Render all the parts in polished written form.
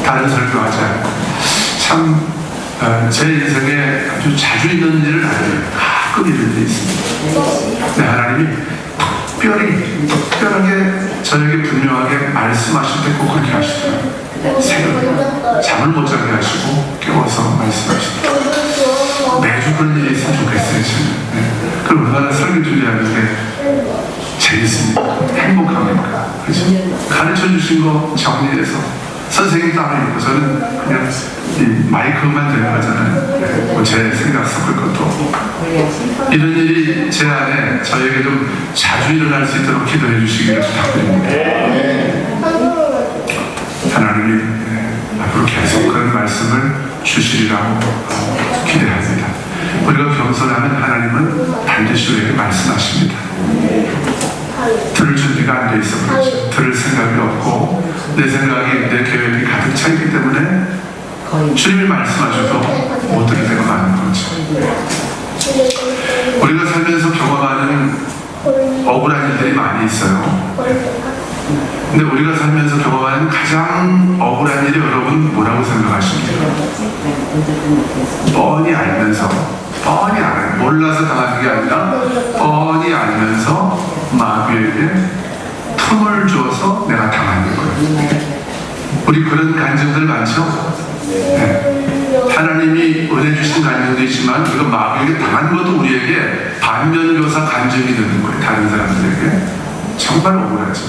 다른 설교하지 않고 참 제 인생에 아주 자주 있는 일을 알아요. 가끔 이런 일이 있습니다. 근데 하나님이 특별하게 저에게 분명하게 말씀하실 때 꼭 그렇게 하시더라고요. 새벽에 잠을 못 자게 하시고 깨워서 말씀하시더라고요. 매주 그런 일이 있으면 좋겠어요. 저는. 그럼 얼마나 설교 준비하는 게 재밌습니다. 행복합니까? 그렇죠? 가르쳐 주신 거 정리해서 선생님 따로 있고 저는 그냥 이 마이크만 되는 거잖아요. 뭐 제 생각 섞을 것도 없고. 이런 일이 제 안에 저에게 좀 자주 일어날 수 있도록 기도해 주시기를 부탁드립니다. 하나님이 앞으로 계속 그런 말씀을 주시리라고 기대합니다. 우리가 겸손하면 하나님은 반드시 우리에게 말씀하십니다. 들을 준비가 안 돼 있어 그렇죠. 들을 생각이 없고 내 생각이 내 계획이 가득 차 있기 때문에 주님이 말씀하셔도 못 들을 때가 많은 거죠. 우리가 살면서 경험하는 억울한 일들이 많이 있어요. 근데 우리가 살면서 경험하는 가장 억울한 일이 여러분 뭐라고 생각하십니까? 뻔히 알면서 뻔히 알아요. 몰라서 당하는 게 아니라 뻔히 알면서 마귀에게 틈을 주어서 내가 당하는 거예요. 우리 그런 간증들 많죠? 네. 하나님이 은혜 주신 간증도 있지만 우리가 마귀에게 당한 것도 우리에게 반면교사 간증이 되는 거예요. 다른 사람들에게 정말 억울하죠.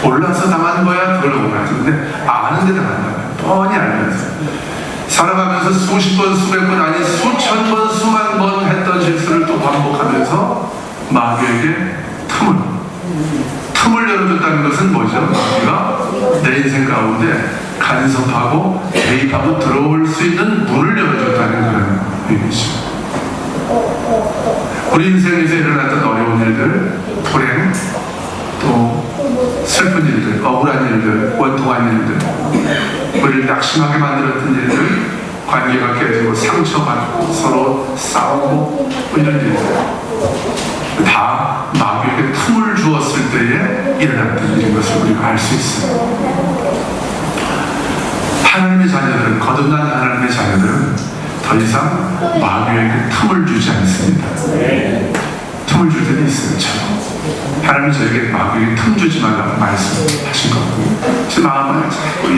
몰라서 당하는 거야 덜 억울하죠. 근데 아는데 당한 거예요. 뻔히 알면서 살아가면서 수십 번, 수백 번 아니 수천 번, 수만 번 했던 실수를 또 반복하면서 마귀에게 틈을 열어줬다는 것은 뭐죠? 마귀가 내 인생 가운데 간섭하고 개입하고 들어올 수 있는 문을 열어줬다는 그런 의미죠. 우리 인생에서 일어났던 어려운 일들, 불행, 또 슬픈 일들, 억울한 일들, 원통한 일들, 우리를 낙심하게 만들었던 일들, 관계가 깨지고 상처받고 서로 싸우고 뭐 이런 일들 다 마귀에게 틈을 주었을 때에 일어났던 일인 것을 우리가 알 수 있어요. 하나님의 자녀들은, 거듭난 하나님의 자녀들은 더 이상 마귀에게 틈을 주지 않습니다. 틈을 줄 때도 있어요. 하나님이 저에게 마귀에게 틈 주지 말라고 말씀하신 거거든요. 제 마음은 자꾸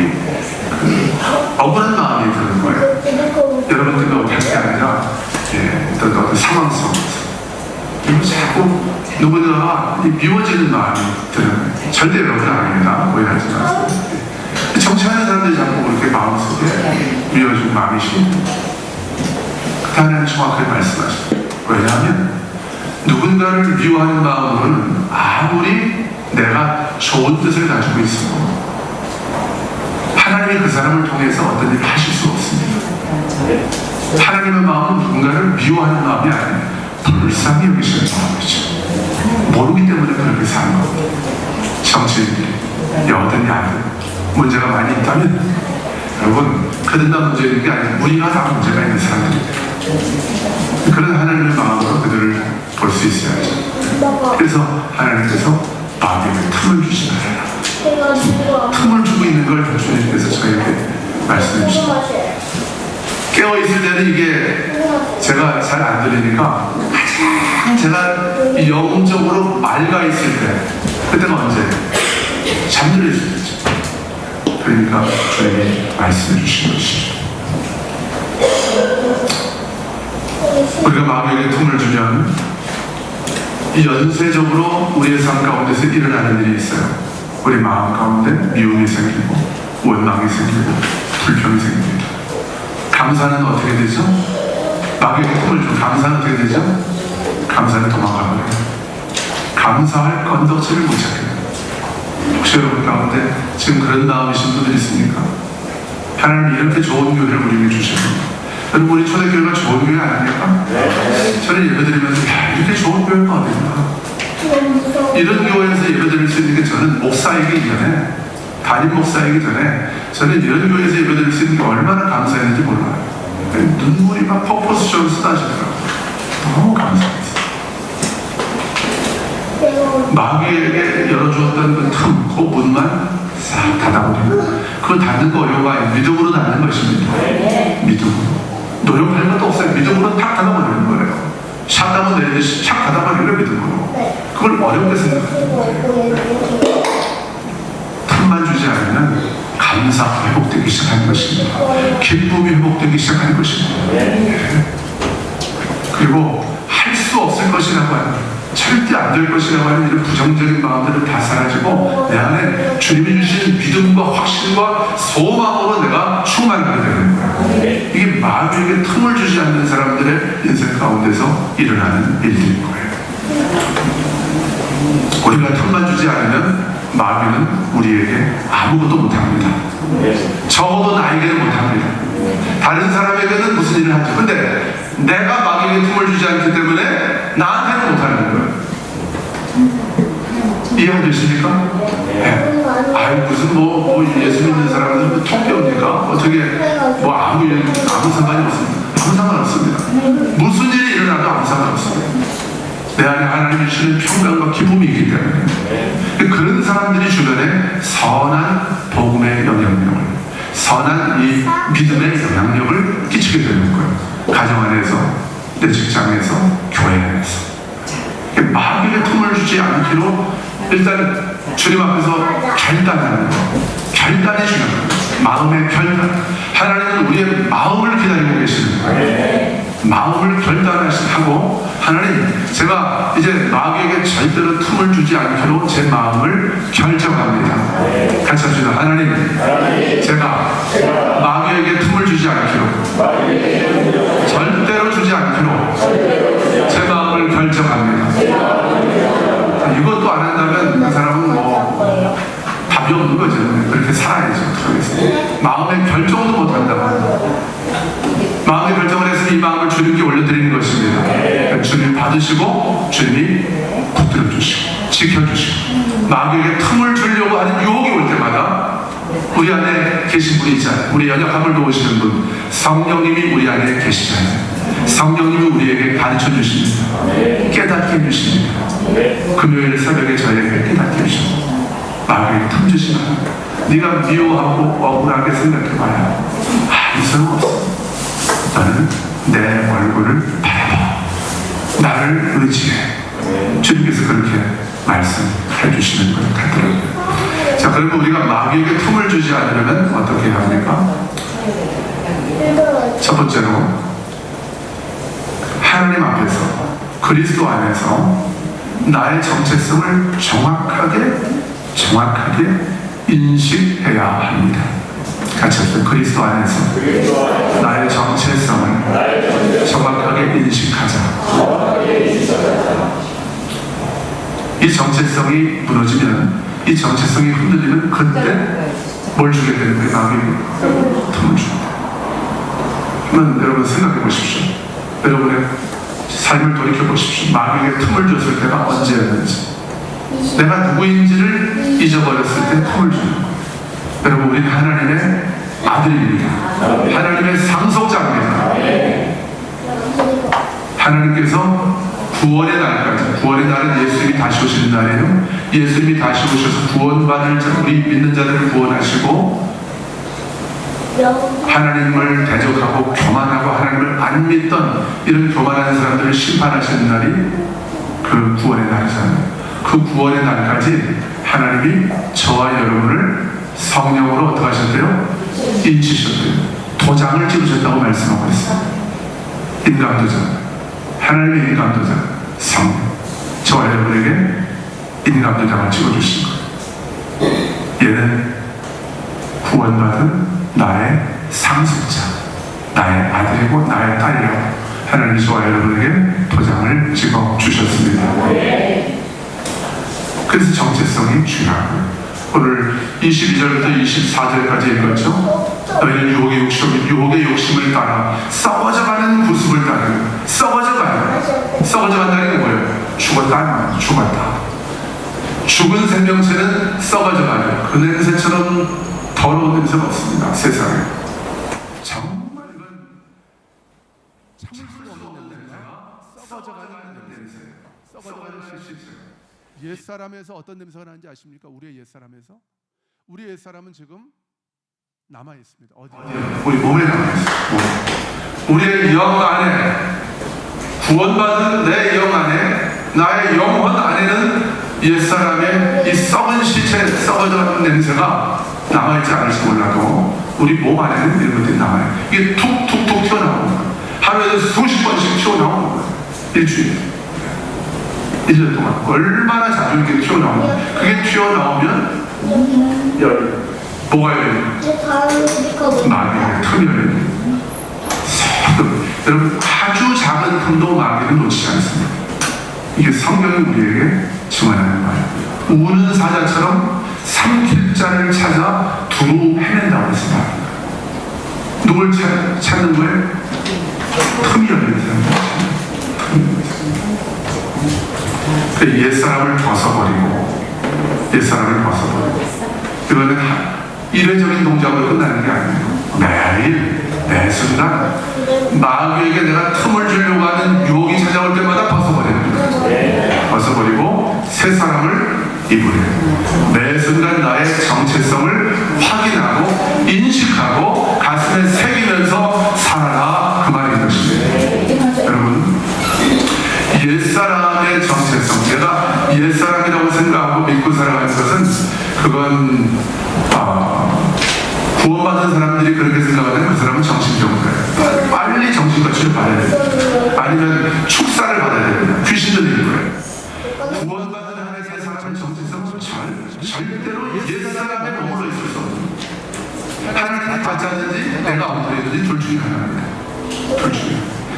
억울한 마음이 드는 거예요. 여러분들과 어떻게 할 게 아니라 어떤 상황 속에서 자꾸 누구나 미워지는 마음이 드는 거예요. 절대 여러분 아닙니다. 오해하지 마세요. 정치하는 사람들이 자꾸 그렇게 마음속에 미워지는 마음이 심해요. 그때 하나님 정확하게 말씀하십니다. 왜냐하면 누군가를 미워하는 마음으로는 아무리 내가 좋은 뜻을 가지고 있어도 하나님이 그 사람을 통해서 어떤 일을 하실 수 없습니다. 하나님의 마음은 누군가를 미워하는 마음이 아니에요. 불쌍히 여기시는 마음이죠. 모르기 때문에 그렇게 사는 겁니다. 정치인들이 여든 야든 문제가 많이 있다면 여러분 그들만 문제 있는 게 아니라 우리가 다 문제가 있는 사람들입니다. 그런 하나님의 마음으로 그들을 볼 수 있어야죠. 그래서 하나님께서 마귀에게 틈을 주지 말아라. 틈을 주고 있는 걸 주님께서 저에게 말씀해 주십니다. 깨어있을 때는 이게 제가 잘 안 들리니까 가장 제가 영적으로 맑아 있을 때 그때가 언제? 잠들어 있을 때죠. 그러니까 주님이 말씀해 주신 것이죠. 우리가 마귀에게 틈을 주면 연쇄적으로 우리의 삶 가운데서 일어나는 일이 있어요. 우리 마음 가운데 미움이 생기고 원망이 생기고 불평이 생깁니다. 감사는 어떻게 되죠? 마귀에게 틈을 주면 감사는 어떻게 되죠? 감사는 도망가버려요. 감사할 건덕지를 못 찾게 돼요. 혹시 여러분 가운데 지금 그런 마음이신 분들 있습니까? 하나님이 이렇게 좋은 교회를 우리에게 주셨습니다. 여러분 우리 초대교회가 좋은 교회 아닙니까? 저는 예배드리면서 야 이렇게 좋은 교회가 어딨나? 이런 교회에서 예배드릴 수 있는 게 저는 목사이기 전에 담임 목사이기 전에 저는 이런 교회에서 예배드릴 수 있는 게 얼마나 감사했는지 몰라요. 눈물이 막 퍼포스처럼 쏟아지더라고요. 너무 감사했어요. 마귀에게 열어주었던 그 틈, 그 문만 싹 닫아버리면 그거 닫는 거 어려운 거 아니에요. 믿음으로 닫는 것입니다. 믿음으로. 노력할 것도 없어요. 믿음으로 탁 닫아버리는 거예요. 샷다운 내리듯이 탁 닫아버리는 믿음으로. 그걸 어렵게 생각하는 거예요. 틈만 주지 않으면 감사가 회복되기 시작하는 것입니다. 기쁨이 회복되기 시작하는 것입니다. 그리고 할 수 없을 것이라고 하는, 절대 안 될 것이라고 하는 이런 부정적인 마음들은 다 사라지고 내 안에 주님이 주신 믿음과 확신과 소망으로 내가 충만하게 되는 거예요. 이게 마귀에게 틈을 주지 않는 사람들의 인생 가운데서 일어나는 일들인 거예요. 우리가 틈만 주지 않으면 마귀는 우리에게 아무것도 못합니다. 적어도 나에게는 못합니다. 다른 사람에게는 무슨 일을 하죠. 근데 내가 마귀에게 틈을 주지 않기 때문에 나한테는 못하는 거예요. 이해되십니까? 네. 아이 무슨 뭐 예수 믿는 사람들은 통배입니까? 어떻게 아무 상관이 없습니다. 아무 상관없습니다. 무슨 일이 일어나도 아무 상관없습니다. 내 안에 하나님이 주시는 평강과 기쁨이 있기 때문에 그런 사람들이 주변에 선한 복음의 영향력을, 선한 이 믿음의 영향력을 끼치게 되는 거예요. 가정 안에서, 내 직장에서, 교회 안에서. 마귀의 틈을 주지 않기로 일단 주님 앞에서 결단하는 거, 결단이 중요한 거예요. 마음의 결단. 하나님은 우리의 마음을 기다리고 계시는 거예요. 마음을 결단하고, 하나님, 제가 이제 마귀에게 절대로 틈을 주지 않기로 제 마음을 결정합니다. 같이 합시다. 하나님, 제가 마귀에게 틈을 주지 않기로, 절대로 주지 않기로 제 마음을 결정합니다. 이것도 안 한다면 그 사람은 답이 없는 거죠. 그렇게 살아야죠. 마음의 결정도 못 한다면, 마음의 결정을 해서 이 마음을 주님께 올려드리는 것입니다. 주님 받으시고 주님이 붙들어 주시고 지켜주시고, 마귀에게 틈을 주려고 하는 유혹이 올 때마다 우리 안에 계신 분이 있잖아요. 우리 연약함을 도우시는 분, 성령님이 우리 안에 계시잖아요. 성령님이 우리에게 가르쳐 주십니다. 깨닫게 해주십니다. 금요일 새벽에 저에게 깨닫게 해주십니다. 마귀에게 틈 주시면 네가 미워하고 억울하게 생각해봐야 아무 소용없어. 너는 내 얼굴을 바라봐. 나를 의지해. 주님께서 그렇게 말씀해 주시는 것 같더라고요. 자, 그러면 우리가 마귀에게 틈을 주지 않으려면 어떻게 해야 합니까? 첫 번째로, 하나님 앞에서, 그리스도 안에서 나의 정체성을 정확하게 인식해야 합니다. 같이 합시다. 그리스도 안에서 나의 정체성을 정확하게 인식하자. 이 정체성이 무너지면, 이 정체성이 흔들리면 그때 뭘 주게 되는 거예요? 마귀에게 틈을 줍니다. 그러면 여러분 생각해 보십시오. 여러분의 삶을 돌이켜 보십시오. 마귀에게 틈을 줬을 때가 언제였는지, 내가 누구인지를 잊어버렸을 때 틈을 주는 거예요. 여러분, 우리는 하나님의 아들입니다. 하나님의 상속자입니다. 하나님께서 구원의 날까지, 구원의 날은 예수님이 다시 오시는 날이에요. 예수님이 다시 오셔서 구원받을 자, 우리 믿는 자들을 구원하시고, 하나님을 대적하고 교만하고 하나님을 안 믿던 이런 교만한 사람들을 심판하시는 날이 그 구원의 날이잖아요. 그 구원의 날까지 하나님이 저와 여러분을 성령으로 어떻게 하셨대요? 인치셨대요. 도장을 찍으셨다고 말씀하고 있어요. 인감도장. 하나님의 인감도장. 성령. 저와 여러분에게 인감도장을 찍어주신 거예요. 얘는 구원받은 나의 상속자, 나의 아들이고 나의 딸이라고 하나님이 저와 여러분에게 도장을 찍어주셨습니다. 그래서 정체성이 중요하고요. 오늘 22절부터 24절까지 읽었죠. 너희는 유혹의 욕심을 따라 썩어져가는 구습을 따르고, 썩어져간다는 게 뭐예요? 죽었다. 죽은 생명체는 썩어져가요. 그 냄새처럼 더러운 냄새가 없습니다. 세상에. 정말 이건 참을 수 없는 냄새가 썩어져가는 냄새. 썩어져가는 실실. 옛사람에서 어떤 냄새가 나는지 아십니까? 우리의 옛사람에서 우리 옛사람은 지금 남아 있습니다. 어디? 우리 몸에 남아 있어. 우리의 영 안에, 구원받은 내 영 안에, 나의 영혼 안에는 옛사람의 이 썩은 시체, 썩어져가는 냄새가 남아있지 않을지 몰라도 우리 몸 안에는 이런 것들이 남아요. 이게 툭툭툭 튀어나오는 거예요. 하루에도 수십 번씩 튀어나오는 거예요. 일주일 동안 얼마나 자주 이렇게 튀어나오는 거예요. 그게 튀어나오면 뭐가 열려요? 마귀의 틈이 열려요. 여러분, 아주 작은 틈도 마귀는 놓치지 않습니다. 이게 성경이 우리에게 증언하는 거예요. 우는 사자처럼 삼킬 자를 찾아 두루 헤맨다고 했습니다. 누굴 찾는 거예요? 틈이 열리는 사람. 옛사람을 벗어버리고, 이거는 이례적인 동작으로 끝나는 게 아니에요. 매일, 매 순간 마귀에게 내가 틈을 주려고 하는 유혹이 찾아올 때마다 벗어버리고 새 사람을 입으래요. 매 순간 나의 정체성을 확인하고 인식하고 가슴에 새기면서 살아라, 그 말인 것입니다. 여러분, 옛사람의 정체성, 내가 옛사람이라고 생각하고 믿고 살아가는 것은, 그건 구원받은 사람들이 그렇게 생각하면 그 사람은 정신병자예요. 빨리 정신거치를 받아야 돼요. 아니면 축사를 받아야 됩니다. 귀신 들릴 거예요. 구원받은 하나의 사람의 정체성은 절대로 옛사람에 머물러 있을 수 없습니다. 하나님이 가짜든지 내가 엉터리든지 둘 중에 하나입니다. 둘 중에.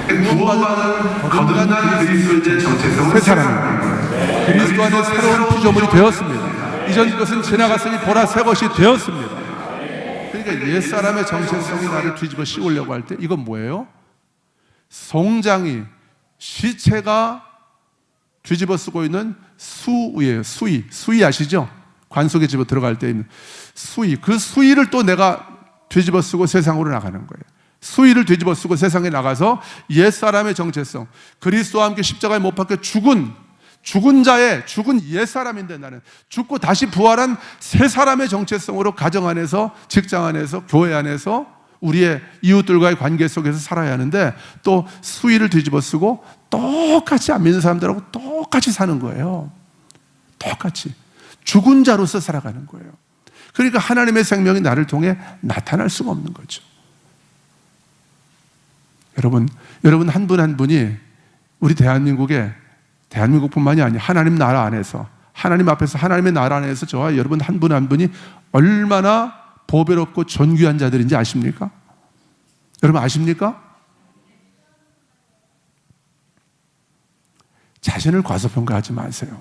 구원받은 거듭난 그리스도의 정체성은 새 사람인 거예요. 그리스도 안에 새로운 피조물이 되었습니다. 이전 것은 지나갔으니 보라 새 것이 되었습니다. 그러니까 옛사람의 정체성이 나를 뒤집어 씌우려고 할 때 이건 뭐예요? 송장이, 시체가 뒤집어 쓰고 있는 수의예요. 수의 아시죠? 관 속에 집어 들어갈 때 있는 수의. 그 수의를 또 내가 뒤집어 쓰고 세상으로 나가는 거예요. 수의를 뒤집어 쓰고 세상에 나가서 옛사람의 정체성, 그리스도와 함께 십자가에 못 박혀 죽은 옛사람인데, 나는 죽고 다시 부활한 새 사람의 정체성으로 가정 안에서, 직장 안에서, 교회 안에서, 우리의 이웃들과의 관계 속에서 살아야 하는데, 또 수위를 뒤집어 쓰고 똑같이 안 믿는 사람들하고 똑같이 사는 거예요. 똑같이 죽은 자로서 살아가는 거예요. 그러니까 하나님의 생명이 나를 통해 나타날 수가 없는 거죠. 여러분 한 분 한 분이 우리 대한민국뿐만이 아니라 하나님 나라 안에서, 하나님 앞에서, 하나님의 나라 안에서 저와 여러분 한 분 한 분이 얼마나 보배롭고 존귀한 자들인지 아십니까? 여러분 아십니까? 자신을 과소평가하지 마세요.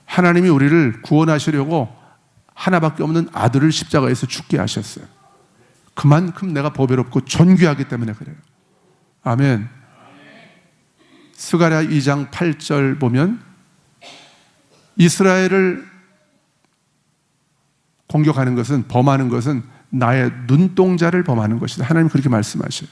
하나님이 우리를 구원하시려고 하나밖에 없는 아들을 십자가에서 죽게 하셨어요. 그만큼 내가 보배롭고 존귀하기 때문에 그래요. 아멘. 스가랴 2장 8절 보면 이스라엘을 공격하는 것은, 범하는 것은 나의 눈동자를 범하는 것이다. 하나님 그렇게 말씀하셔요.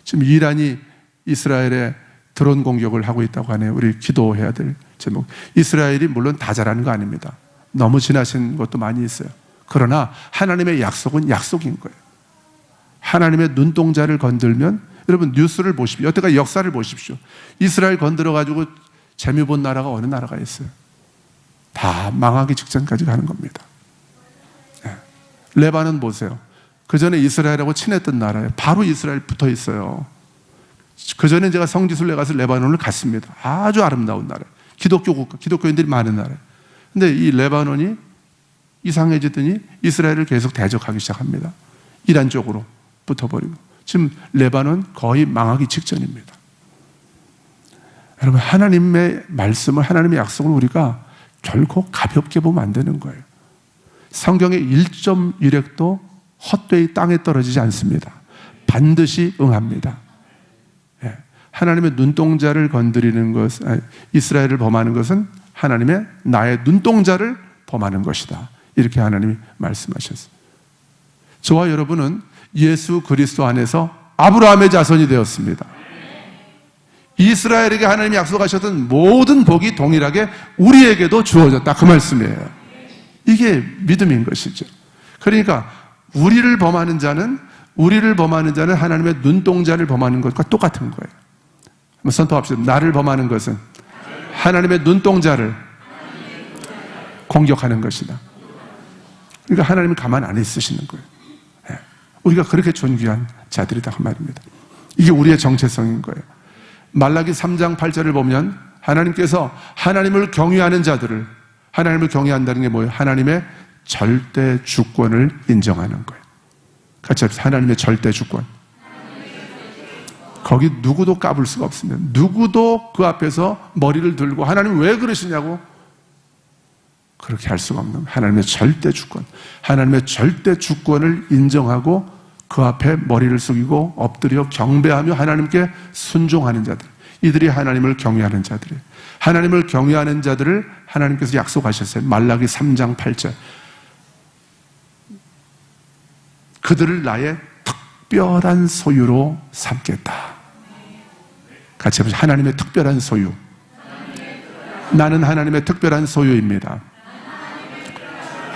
지금 이란이 이스라엘에 드론 공격을 하고 있다고 하네요. 우리 기도해야 될 제목. 이스라엘이 물론 다 잘하는 거 아닙니다. 너무 지나친 것도 많이 있어요. 그러나 하나님의 약속은 약속인 거예요. 하나님의 눈동자를 건들면, 여러분 뉴스를 보십시오. 여태까지 역사를 보십시오. 이스라엘 건드려가지고 재미 본 나라가 어느 나라가 있어요? 다 망하기 직전까지 가는 겁니다. 레바논 보세요. 그 전에 이스라엘하고 친했던 나라예요. 바로 이스라엘 붙어 있어요. 그 전에 제가 성지순례 가서 레바논을 갔습니다. 아주 아름다운 나라, 기독교 국가, 기독교인들이 많은 나라예요. 근데 이 레바논이 이상해지더니 이스라엘을 계속 대적하기 시작합니다. 이란 쪽으로 붙어버리고 지금 레바논 거의 망하기 직전입니다. 여러분, 하나님의 말씀을, 하나님의 약속을 우리가 결코 가볍게 보면 안 되는 거예요. 성경의 1.1획도 헛되이 땅에 떨어지지 않습니다. 반드시 응합니다. 하나님의 눈동자를 건드리는 것, 이스라엘을 범하는 것은 하나님의 나의 눈동자를 범하는 것이다. 이렇게 하나님이 말씀하셨어요. 저와 여러분은 예수 그리스도 안에서 아브라함의 자손이 되었습니다. 이스라엘에게 하나님이 약속하셨던 모든 복이 동일하게 우리에게도 주어졌다. 그 말씀이에요. 이게 믿음인 것이죠. 그러니까 우리를 범하는 자는 하나님의 눈동자를 범하는 것과 똑같은 거예요. 한번 선포합시다. 나를 범하는 것은 하나님의 눈동자를 공격하는 것이다. 그러니까 하나님은 가만 안 있으시는 거예요. 우리가 그렇게 존귀한 자들이다 그 말입니다. 이게 우리의 정체성인 거예요. 말라기 3장 8절을 보면 하나님께서 하나님을 경외하는 자들을, 하나님을 경외한다는 게 뭐예요? 하나님의 절대 주권을 인정하는 거예요. 같이 합시다. 하나님의 절대 주권. 거기 누구도 까불 수가 없습니다. 누구도 그 앞에서 머리를 들고 하나님 왜 그러시냐고 그렇게 할 수가 없는 거예요. 하나님의 절대 주권. 하나님의 절대 주권을 인정하고 그 앞에 머리를 숙이고 엎드려 경배하며 하나님께 순종하는 자들. 이들이 하나님을 경외하는 자들이에요. 하나님을 경외하는 자들을 하나님께서 약속하셨어요. 말라기 3장 8절. 그들을 나의 특별한 소유로 삼겠다. 같이 해보시죠. 하나님의 특별한 소유. 나는 하나님의 특별한 소유입니다.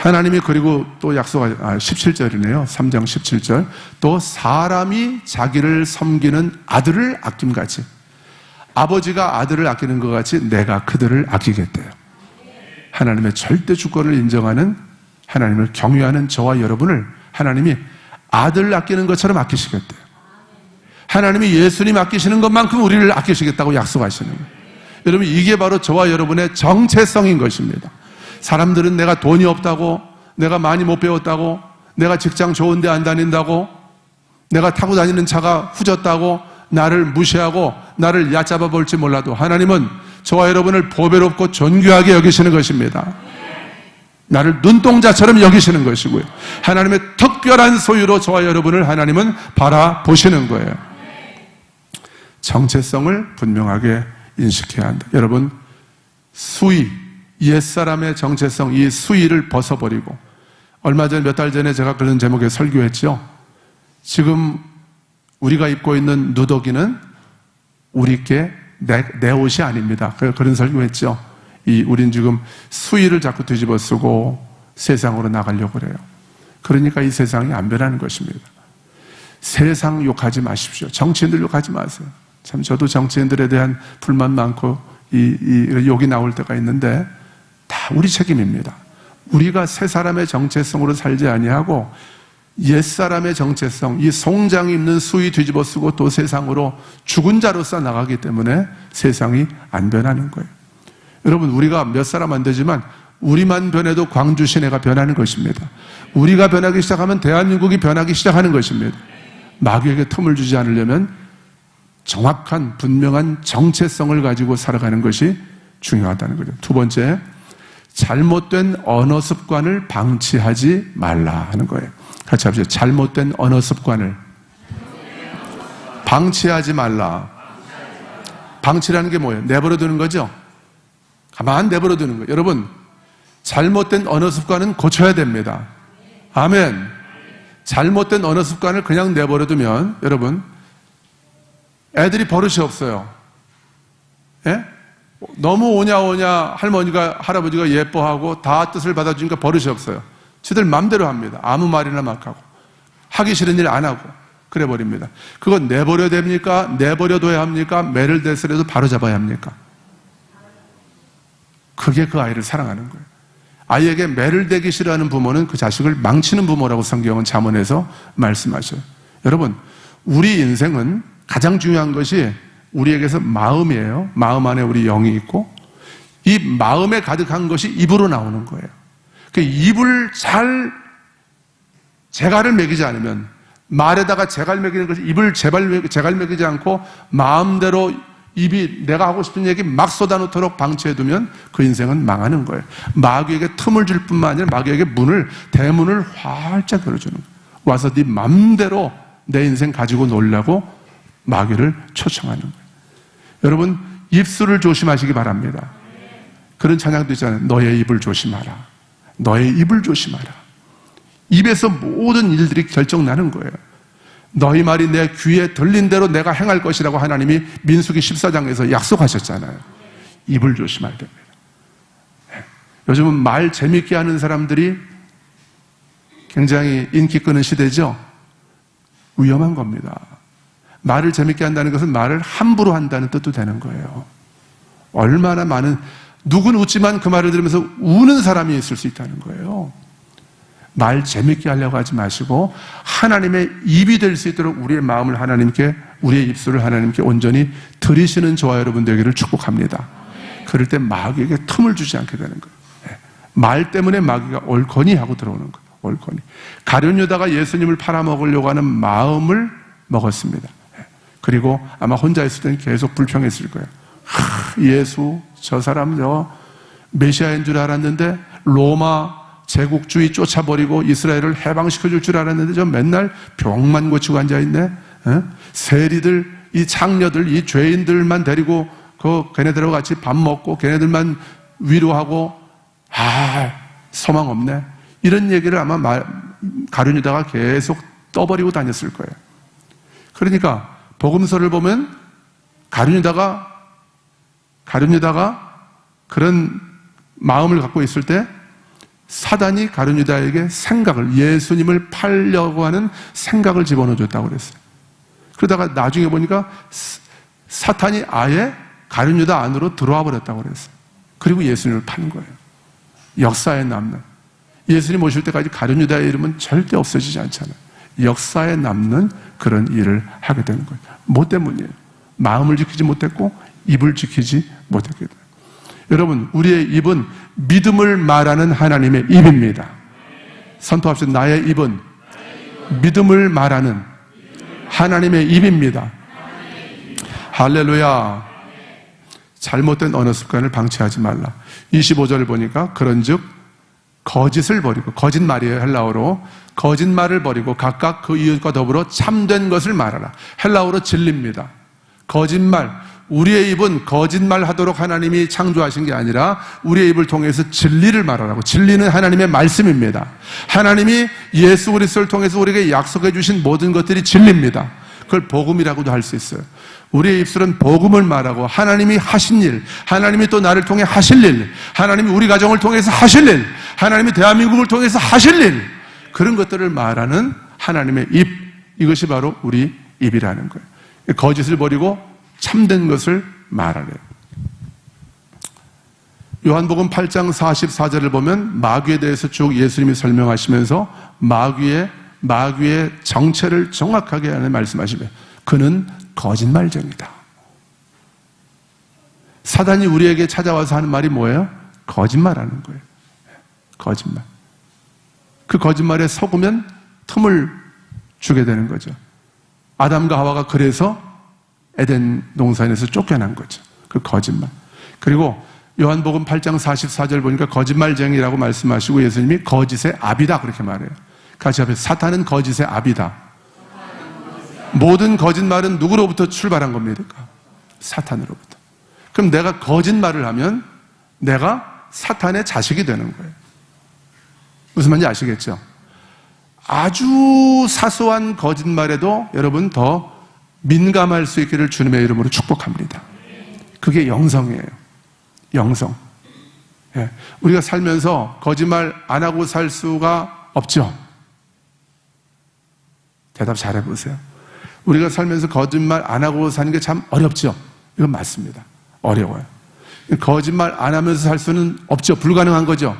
하나님이 그리고 또 약속하신 17절이네요. 3장 17절. 또 사람이 자기를 섬기는 아들을 아낌같이, 아버지가 아들을 아끼는 것 같이 내가 그들을 아끼겠대요. 하나님의 절대 주권을 인정하는, 하나님을 경외하는 저와 여러분을 하나님이 아들을 아끼는 것처럼 아끼시겠대요. 하나님이 예수님 아끼시는 것만큼 우리를 아끼시겠다고 약속하시는 거예요. 여러분, 이게 바로 저와 여러분의 정체성인 것입니다. 사람들은 내가 돈이 없다고, 내가 많이 못 배웠다고, 내가 직장 좋은 데 안 다닌다고, 내가 타고 다니는 차가 후졌다고 나를 무시하고 나를 얕잡아 볼지 몰라도 하나님은 저와 여러분을 보배롭고 존귀하게 여기시는 것입니다. 나를 눈동자처럼 여기시는 것이고요. 하나님의 특별한 소유로 저와 여러분을 하나님은 바라보시는 거예요. 정체성을 분명하게 인식해야 한다. 여러분, 수위, 옛사람의 정체성, 이 수위를 벗어버리고, 얼마 전 몇 달 전에 제가 그런 제목의 설교했죠. 지금 우리가 입고 있는 누더기는 우리께 내 옷이 아닙니다. 그런 설교했죠. 우린 지금 수위를 자꾸 뒤집어 쓰고 세상으로 나가려고 그래요. 그러니까 이 세상이 안 변하는 것입니다. 세상 욕하지 마십시오. 정치인들 욕하지 마세요. 참 저도 정치인들에 대한 불만 많고 욕이 나올 때가 있는데 다 우리 책임입니다. 우리가 새 사람의 정체성으로 살지 아니하고 옛사람의 정체성, 이 송장이 입는 수위 뒤집어 쓰고 또 세상으로 죽은 자로서 나가기 때문에 세상이 안 변하는 거예요. 여러분, 우리가 몇 사람 안 되지만 우리만 변해도 광주 시내가 변하는 것입니다. 우리가 변하기 시작하면 대한민국이 변하기 시작하는 것입니다. 마귀에게 틈을 주지 않으려면 정확한 분명한 정체성을 가지고 살아가는 것이 중요하다는 거죠. 두 번째, 잘못된 언어 습관을 방치하지 말라 하는 거예요. 같이 합시다. 잘못된 언어 습관을 방치하지 말라. 방치라는 게 뭐예요? 내버려 두는 거죠? 가만 내버려 두는 거예요. 여러분, 잘못된 언어 습관은 고쳐야 됩니다. 아멘. 잘못된 언어 습관을 그냥 내버려 두면 여러분, 애들이 버릇이 없어요. 예? 너무 오냐오냐 할머니가 할아버지가 예뻐하고 다 뜻을 받아주니까 버릇이 없어요. 지들 맘대로 합니다. 아무 말이나 막 하고 하기 싫은 일 안 하고 그래 버립니다. 그건 내버려 됩니까? 내버려둬야 합니까? 매를 대서라도 바로 잡아야 합니까? 그게 그 아이를 사랑하는 거예요. 아이에게 매를 대기 싫어하는 부모는 그 자식을 망치는 부모라고 성경은 잠언에서 말씀하셔요. 여러분, 우리 인생은 가장 중요한 것이 우리에게서 마음이에요. 마음 안에 우리 영이 있고 이 마음에 가득한 것이 입으로 나오는 거예요. 그 입을 잘 재갈을 매기지 않으면, 말에다가 재갈 매기는 것이 입을 재갈 매기지 않고 마음대로 입이 내가 하고 싶은 얘기 막 쏟아놓도록 방치해두면 그 인생은 망하는 거예요. 마귀에게 틈을 줄 뿐만 아니라 마귀에게 대문을 활짝 열어주는 거예요. 와서 네 맘대로 내 인생 가지고 놀라고 마귀를 초청하는 거예요. 여러분, 입술을 조심하시기 바랍니다. 그런 찬양도 있잖아요. 너의 입을 조심하라. 너의 입을 조심하라. 입에서 모든 일들이 결정나는 거예요. 너희 말이 내 귀에 들린 대로 내가 행할 것이라고 하나님이 민수기 14장에서 약속하셨잖아요. 입을 조심해야 됩니다. 요즘은 말 재밌게 하는 사람들이 굉장히 인기 끄는 시대죠. 위험한 겁니다. 말을 재밌게 한다는 것은 말을 함부로 한다는 뜻도 되는 거예요. 얼마나 많은, 누구는 웃지만 그 말을 들으면서 우는 사람이 있을 수 있다는 거예요. 말 재밌게 하려고 하지 마시고 하나님의 입이 될 수 있도록 우리의 마음을 하나님께, 우리의 입술을 하나님께 온전히 들이시는 저와 여러분 되기를 축복합니다. 그럴 때 마귀에게 틈을 주지 않게 되는 거예요. 말 때문에 마귀가 옳거니 하고 들어오는 거예요. 옳거니. 가룟 유다가 예수님을 팔아먹으려고 하는 마음을 먹었습니다. 그리고 아마 혼자 있을 때는 계속 불평했을 거예요. 예수, 저 사람 메시아인 줄 알았는데 로마 제국주의 쫓아버리고 이스라엘을 해방시켜줄 줄 알았는데 저 맨날 병만 고치고 앉아있네. 세리들, 이 창녀들, 이 죄인들만 데리고 걔네들하고 같이 밥 먹고 걔네들만 위로하고 소망 없네. 이런 얘기를 아마 가룟 유다가 계속 떠버리고 다녔을 거예요. 그러니까 복음서를 보면 가룟 유다가 그런 마음을 갖고 있을 때 사단이 가룟 유다에게 생각을, 예수님을 팔려고 하는 생각을 집어넣어 줬다고 그랬어요. 그러다가 나중에 보니까 사탄이 아예 가룟 유다 안으로 들어와 버렸다고 그랬어요. 그리고 예수님을 파는 거예요. 역사에 남는, 예수님 오실 때까지 가룟 유다의 이름은 절대 없어지지 않잖아요. 역사에 남는 그런 일을 하게 되는 거예요. 뭐 때문이에요? 마음을 지키지 못했고 입을 지키지 못했기 때문에. 여러분, 우리의 입은 믿음을 말하는 하나님의 입입니다. 선포합시다. 나의 입은 믿음을 말하는 하나님의 입입니다. 할렐루야. 잘못된 언어 습관을 방치하지 말라. 25절을 보니까 그런즉 거짓을 버리고, 거짓말이에요, 헬라어로. 거짓말을 버리고 각각 그 이웃과 더불어 참된 것을 말하라. 헬라어로 진리입니다. 거짓말, 우리의 입은 거짓말 하도록 하나님이 창조하신 게 아니라 우리의 입을 통해서 진리를 말하라고. 진리는 하나님의 말씀입니다. 하나님이 예수 그리스도를 통해서 우리에게 약속해 주신 모든 것들이 진리입니다. 그걸 복음이라고도 할 수 있어요. 우리의 입술은 복음을 말하고 하나님이 하신 일, 하나님이 또 나를 통해 하실 일, 하나님이 우리 가정을 통해서 하실 일, 하나님이 대한민국을 통해서 하실 일, 그런 것들을 말하는 하나님의 입, 이것이 바로 우리 입이라는 거예요. 거짓을 버리고 참된 것을 말하래요. 요한복음 8장 44절을 보면 마귀에 대해서 쭉 예수님이 설명하시면서 마귀의 정체를 정확하게 하는 말씀하시면 그는 거짓말쟁이다. 사단이 우리에게 찾아와서 하는 말이 뭐예요? 거짓말하는 거예요. 거짓말. 그 거짓말에 속으면 틈을 주게 되는 거죠. 아담과 하와가 그래서 에덴 동산에서 쫓겨난 거죠. 그 거짓말. 그리고 요한복음 8장 44절 보니까 거짓말쟁이라고 말씀하시고 예수님이 거짓의 아비다 그렇게 말해요. 같이 앞에 사탄은 거짓의 아비다. 모든 거짓말은 누구로부터 출발한 겁니까? 사탄으로부터. 그럼 내가 거짓말을 하면 내가 사탄의 자식이 되는 거예요. 무슨 말인지 아시겠죠? 아주 사소한 거짓말에도 여러분 더 민감할 수 있기를 주님의 이름으로 축복합니다. 그게 영성이에요. 영성. 예. 우리가 살면서 거짓말 안 하고 살 수가 없죠? 대답 잘해보세요. 우리가 살면서 거짓말 안 하고 사는 게 참 어렵죠? 이건 맞습니다. 어려워요. 거짓말 안 하면서 살 수는 없죠? 불가능한 거죠?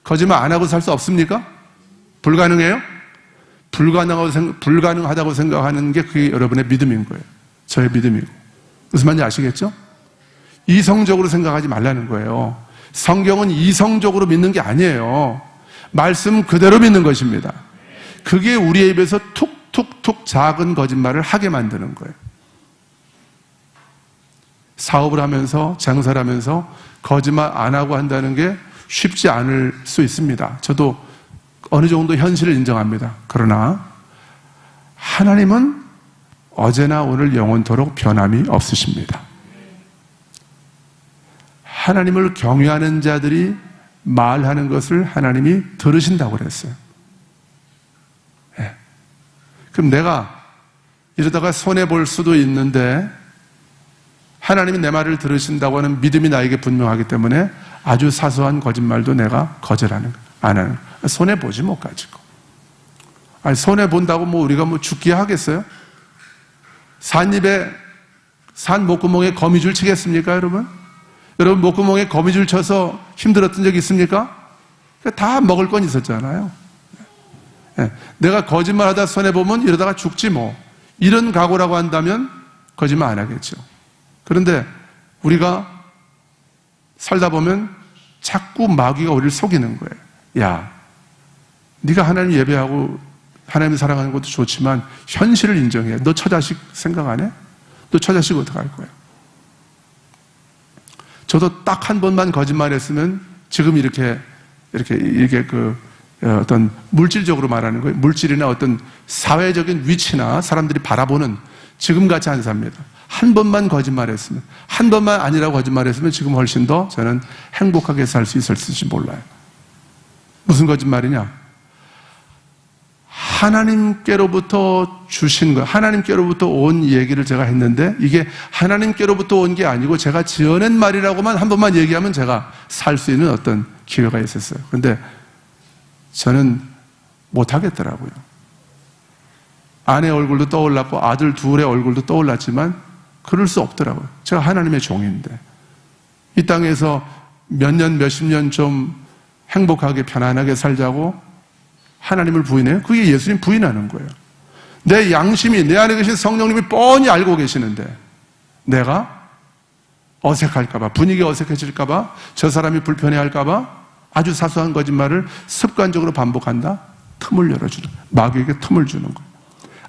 거짓말 안 하고 살 수 없습니까? 불가능해요? 불가능하다고 생각하는 게 그게 여러분의 믿음인 거예요. 저의 믿음이고. 무슨 말인지 아시겠죠? 이성적으로 생각하지 말라는 거예요. 성경은 이성적으로 믿는 게 아니에요. 말씀 그대로 믿는 것입니다. 그게 우리의 입에서 툭툭툭 작은 거짓말을 하게 만드는 거예요. 사업을 하면서, 장사를 하면서 거짓말 안 하고 한다는 게 쉽지 않을 수 있습니다. 저도 어느 정도 현실을 인정합니다. 그러나 하나님은 어제나 오늘 영원토록 변함이 없으십니다. 하나님을 경외하는 자들이 말하는 것을 하나님이 들으신다고 그랬어요. 네. 그럼 내가 이러다가 손해볼 수도 있는데 하나님이 내 말을 들으신다고 하는 믿음이 나에게 분명하기 때문에 아주 사소한 거짓말도 내가 거절하는 거예요. 안 하는 거예요. 손해보지 못 가지고. 아니, 손해본다고 우리가 죽게 하겠어요? 산 목구멍에 거미줄 치겠습니까, 여러분? 여러분, 목구멍에 거미줄 쳐서 힘들었던 적 있습니까? 다 먹을 건 있었잖아요. 내가 거짓말 하다 손해보면 이러다가 죽지 뭐. 이런 각오라고 한다면 거짓말 안 하겠죠. 그런데 우리가 살다 보면 자꾸 마귀가 우리를 속이는 거예요. 야, 네가 하나님 예배하고 하나님 사랑하는 것도 좋지만 현실을 인정해. 너 처자식 생각 안 해? 너 처자식 어떡할 거야? 저도 딱 한 번만 거짓말했으면 지금 이렇게 어떤 물질적으로 말하는 거예요. 물질이나 어떤 사회적인 위치나 사람들이 바라보는 지금 같이 안 삽니다. 한 번만 거짓말했으면, 한 번만 아니라고 거짓말했으면 지금 훨씬 더 저는 행복하게 살 수 있을지 몰라요. 무슨 거짓말이냐? 하나님께로부터 주신 거, 하나님께로부터 온 얘기를 제가 했는데 이게 하나님께로부터 온 게 아니고 제가 지어낸 말이라고만 한 번만 얘기하면 제가 살 수 있는 어떤 기회가 있었어요. 근데 저는 못하겠더라고요. 아내 얼굴도 떠올랐고 아들 둘의 얼굴도 떠올랐지만 그럴 수 없더라고요. 제가 하나님의 종인데 이 땅에서 몇 년, 몇십 년 좀 행복하게 편안하게 살자고 하나님을 부인해요? 그게 예수님 부인하는 거예요. 내 양심이, 내 안에 계신 성령님이 뻔히 알고 계시는데 내가 어색할까봐, 분위기 어색해질까봐, 저 사람이 불편해할까봐 아주 사소한 거짓말을 습관적으로 반복한다? 틈을 열어주는 거예요. 마귀에게 틈을 주는 거예요.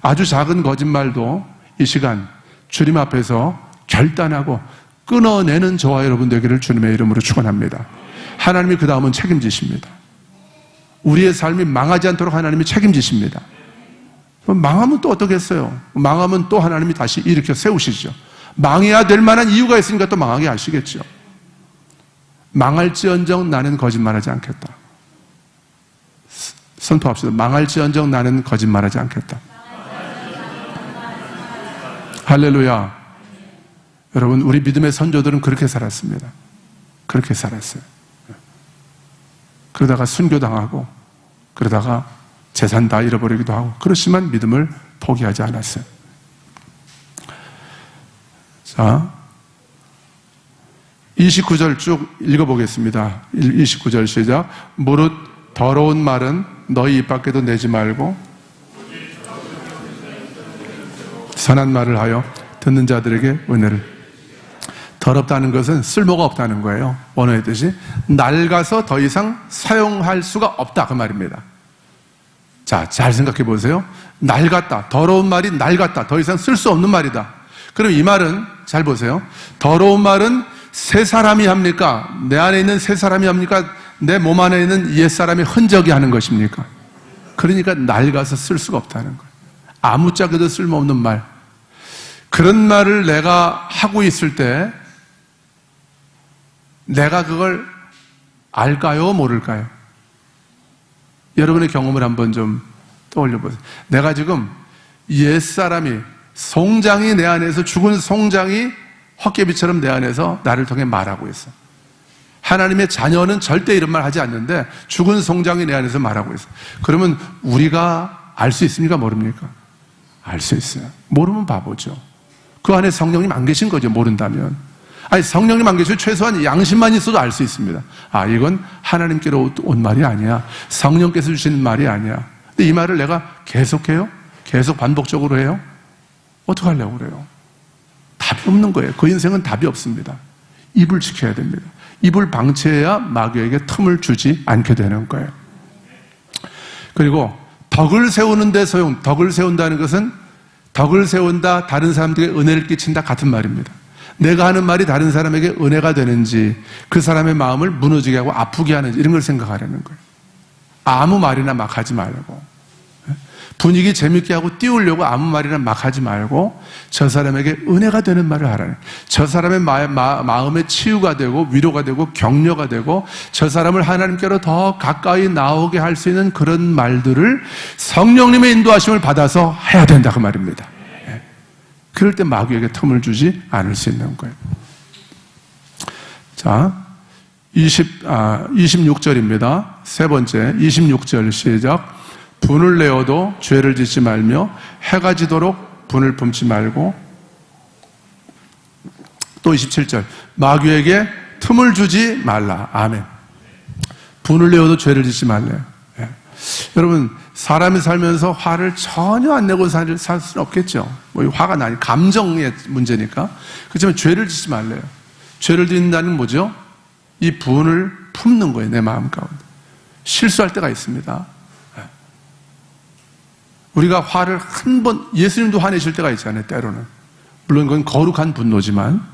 아주 작은 거짓말도 이 시간 주님 앞에서 결단하고 끊어내는 저와 여러분 되기를 주님의 이름으로 축원합니다. 하나님이 그 다음은 책임지십니다. 우리의 삶이 망하지 않도록 하나님이 책임지십니다. 망하면 또 어떻겠어요? 망하면 또 하나님이 다시 일으켜 세우시죠. 망해야 될 만한 이유가 있으니까 또 망하게 하시겠죠. 망할지언정 나는 거짓말하지 않겠다. 선포합시다. 망할지언정 나는 거짓말하지 않겠다. 할렐루야. 여러분, 우리 믿음의 선조들은 그렇게 살았습니다. 그렇게 살았어요. 그러다가 순교당하고 그러다가 재산 다 잃어버리기도 하고 그렇지만 믿음을 포기하지 않았어요. 자, 29절 쭉 읽어보겠습니다. 29절 시작. 무릇 더러운 말은 너희 입 밖에도 내지 말고 선한 말을 하여 듣는 자들에게 은혜를. 더럽다는 것은 쓸모가 없다는 거예요. 원어의 뜻이 낡아서 더 이상 사용할 수가 없다 그 말입니다. 자, 잘 생각해 보세요. 낡았다. 더러운 말이 낡았다. 더 이상 쓸 수 없는 말이다. 그럼 이 말은 잘 보세요. 더러운 말은 새 사람이 합니까? 내 안에 있는 새 사람이 합니까? 내 몸 안에 있는 옛 사람의 흔적이 하는 것입니까? 그러니까 낡아서 쓸 수가 없다는 거예요. 아무짝에도 쓸모없는 말. 그런 말을 내가 하고 있을 때 내가 그걸 알까요? 모를까요? 여러분의 경험을 한번 좀 떠올려 보세요. 내가 지금 옛사람이, 송장이 내 안에서, 죽은 송장이 헛개비처럼 내 안에서 나를 통해 말하고 있어. 하나님의 자녀는 절대 이런 말 하지 않는데 죽은 송장이 내 안에서 말하고 있어. 그러면 우리가 알 수 있습니까? 모릅니까? 알 수 있어요. 모르면 바보죠. 그 안에 성령님 안 계신 거죠, 모른다면. 아니, 성령님 안 계시고 최소한 양심만 있어도 알 수 있습니다. 아, 이건 하나님께로 온 말이 아니야. 성령께서 주시는 말이 아니야. 근데 이 말을 내가 계속해요? 계속 반복적으로 해요? 어떡하려고 그래요? 답이 없는 거예요. 그 인생은 답이 없습니다. 입을 지켜야 됩니다. 입을 방치해야 마귀에게 틈을 주지 않게 되는 거예요. 그리고 덕을 세우는 데 덕을 세운다는 것은 덕을 세운다, 다른 사람들에게 은혜를 끼친다 같은 말입니다. 내가 하는 말이 다른 사람에게 은혜가 되는지, 그 사람의 마음을 무너지게 하고 아프게 하는지, 이런 걸 생각하려는 거예요. 아무 말이나 막 하지 말고, 분위기 재밌게 하고 띄우려고 아무 말이나 막 하지 말고 저 사람에게 은혜가 되는 말을 하라는 거예요. 저 사람의 마음에 치유가 되고 위로가 되고 격려가 되고 저 사람을 하나님께로 더 가까이 나오게 할 수 있는 그런 말들을 성령님의 인도하심을 받아서 해야 된다 그 말입니다. 그럴 때 마귀에게 틈을 주지 않을 수 있는 거예요. 자, 26절입니다. 세 번째, 26절 시작. 분을 내어도 죄를 짓지 말며 해가 지도록 분을 품지 말고, 또 27절, 마귀에게 틈을 주지 말라. 아멘. 분을 내어도 죄를 짓지 말래요. 예. 여러분, 사람이 살면서 화를 전혀 안 내고 살 수는 없겠죠. 뭐 화가 나니 감정의 문제니까. 그렇지만 죄를 짓지 말래요. 죄를 짓는다는 뭐죠? 이 분을 품는 거예요, 내 마음 가운데. 실수할 때가 있습니다. 우리가 화를 한 번, 예수님도 화내실 때가 있잖아요, 때로는. 물론 그건 거룩한 분노지만,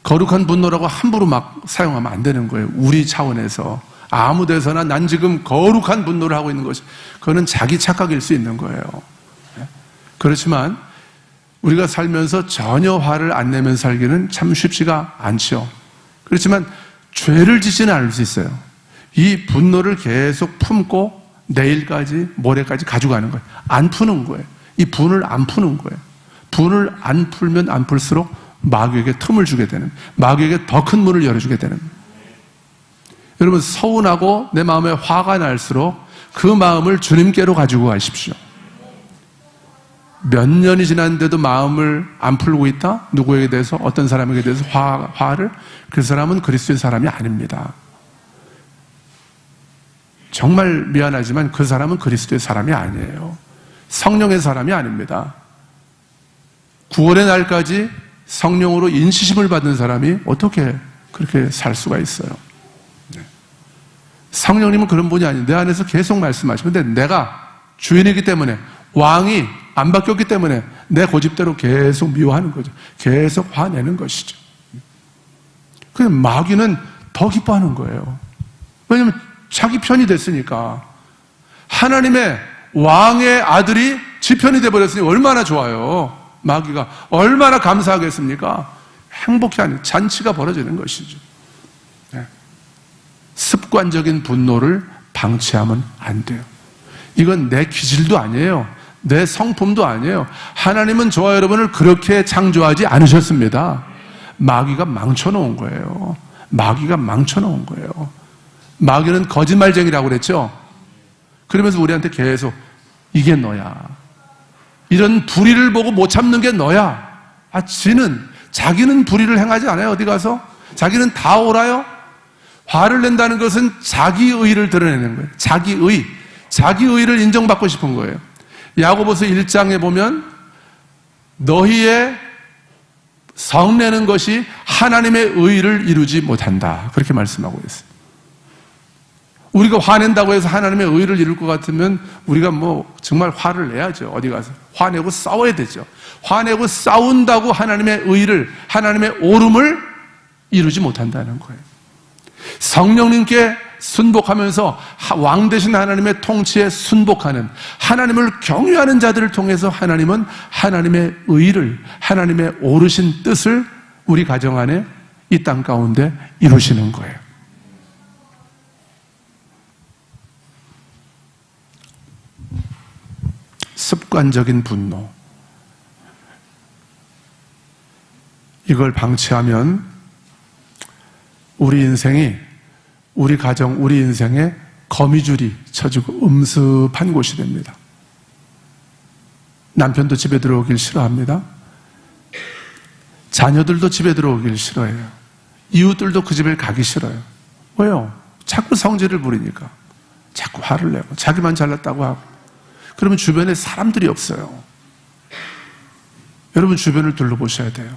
거룩한 분노라고 함부로 막 사용하면 안 되는 거예요. 우리 차원에서. 아무 데서나 난 지금 거룩한 분노를 하고 있는 것이, 그거는 자기 착각일 수 있는 거예요. 그렇지만, 우리가 살면서 전혀 화를 안 내면 살기는 참 쉽지가 않죠. 그렇지만, 죄를 짓지는 않을 수 있어요. 이 분노를 계속 품고, 내일까지, 모레까지 가져가는 거예요. 안 푸는 거예요. 이 분을 안 푸는 거예요. 분을 안 풀면 안 풀수록 마귀에게 틈을 주게 되는, 마귀에게 더 큰 문을 열어주게 되는 거예요. 여러분, 서운하고 내 마음에 화가 날수록 그 마음을 주님께로 가지고 가십시오. 몇 년이 지났는데도 마음을 안 풀고 있다? 누구에게 대해서, 어떤 사람에게 대해서 화를? 그 사람은 그리스도의 사람이 아닙니다. 정말 미안하지만 그 사람은 그리스도의 사람이 아니에요. 성령의 사람이 아닙니다. 구원의 날까지 성령으로 인치심을 받은 사람이 어떻게 그렇게 살 수가 있어요? 성령님은 그런 분이 아니에요. 내 안에서 계속 말씀하시고, 근데 내가 주인이기 때문에, 왕이 안 바뀌었기 때문에 내 고집대로 계속 미워하는 거죠. 계속 화내는 것이죠. 그냥 마귀는 더 기뻐하는 거예요. 왜냐하면 자기 편이 됐으니까. 하나님의 왕의 아들이 지 편이 돼버렸으니 얼마나 좋아요. 마귀가 얼마나 감사하겠습니까? 행복해 하는 잔치가 벌어지는 것이죠. 습관적인 분노를 방치하면 안 돼요. 이건 내 기질도 아니에요. 내 성품도 아니에요. 하나님은 저와 여러분을 그렇게 창조하지 않으셨습니다. 마귀가 망쳐놓은 거예요. 마귀가 망쳐놓은 거예요. 마귀는 거짓말쟁이라고 그랬죠. 그러면서 우리한테 계속 이게 너야. 이런 불의를 보고 못 참는 게 너야. 아, 자기는 불의를 행하지 않아요. 어디 가서? 자기는 다 옳아요. 화를 낸다는 것은 자기의를 드러내는 거예요. 자기의를 인정받고 싶은 거예요. 야고보서 1장에 보면 너희의 성내는 것이 하나님의 의를 이루지 못한다. 그렇게 말씀하고 있어요. 우리가 화낸다고 해서 하나님의 의를 이룰 것 같으면 우리가 뭐 정말 화를 내야죠. 어디 가서 화내고 싸워야 되죠. 화내고 싸운다고 하나님의 의를, 하나님의 옳음을 이루지 못한다는 거예요. 성령님께 순복하면서 왕 되신 하나님의 통치에 순복하는, 하나님을 경외하는 자들을 통해서 하나님은 하나님의 의를, 하나님의 옳으신 뜻을 우리 가정 안에, 이 땅 가운데 이루시는 거예요. 습관적인 분노, 이걸 방치하면 우리 인생이, 우리 가정, 우리 인생에 거미줄이 쳐지고 음습한 곳이 됩니다. 남편도 집에 들어오길 싫어합니다. 자녀들도 집에 들어오길 싫어해요. 이웃들도 그 집에 가기 싫어요. 왜요? 자꾸 성질을 부리니까. 자꾸 화를 내고 자기만 잘났다고 하고. 그러면 주변에 사람들이 없어요. 여러분 주변을 둘러보셔야 돼요.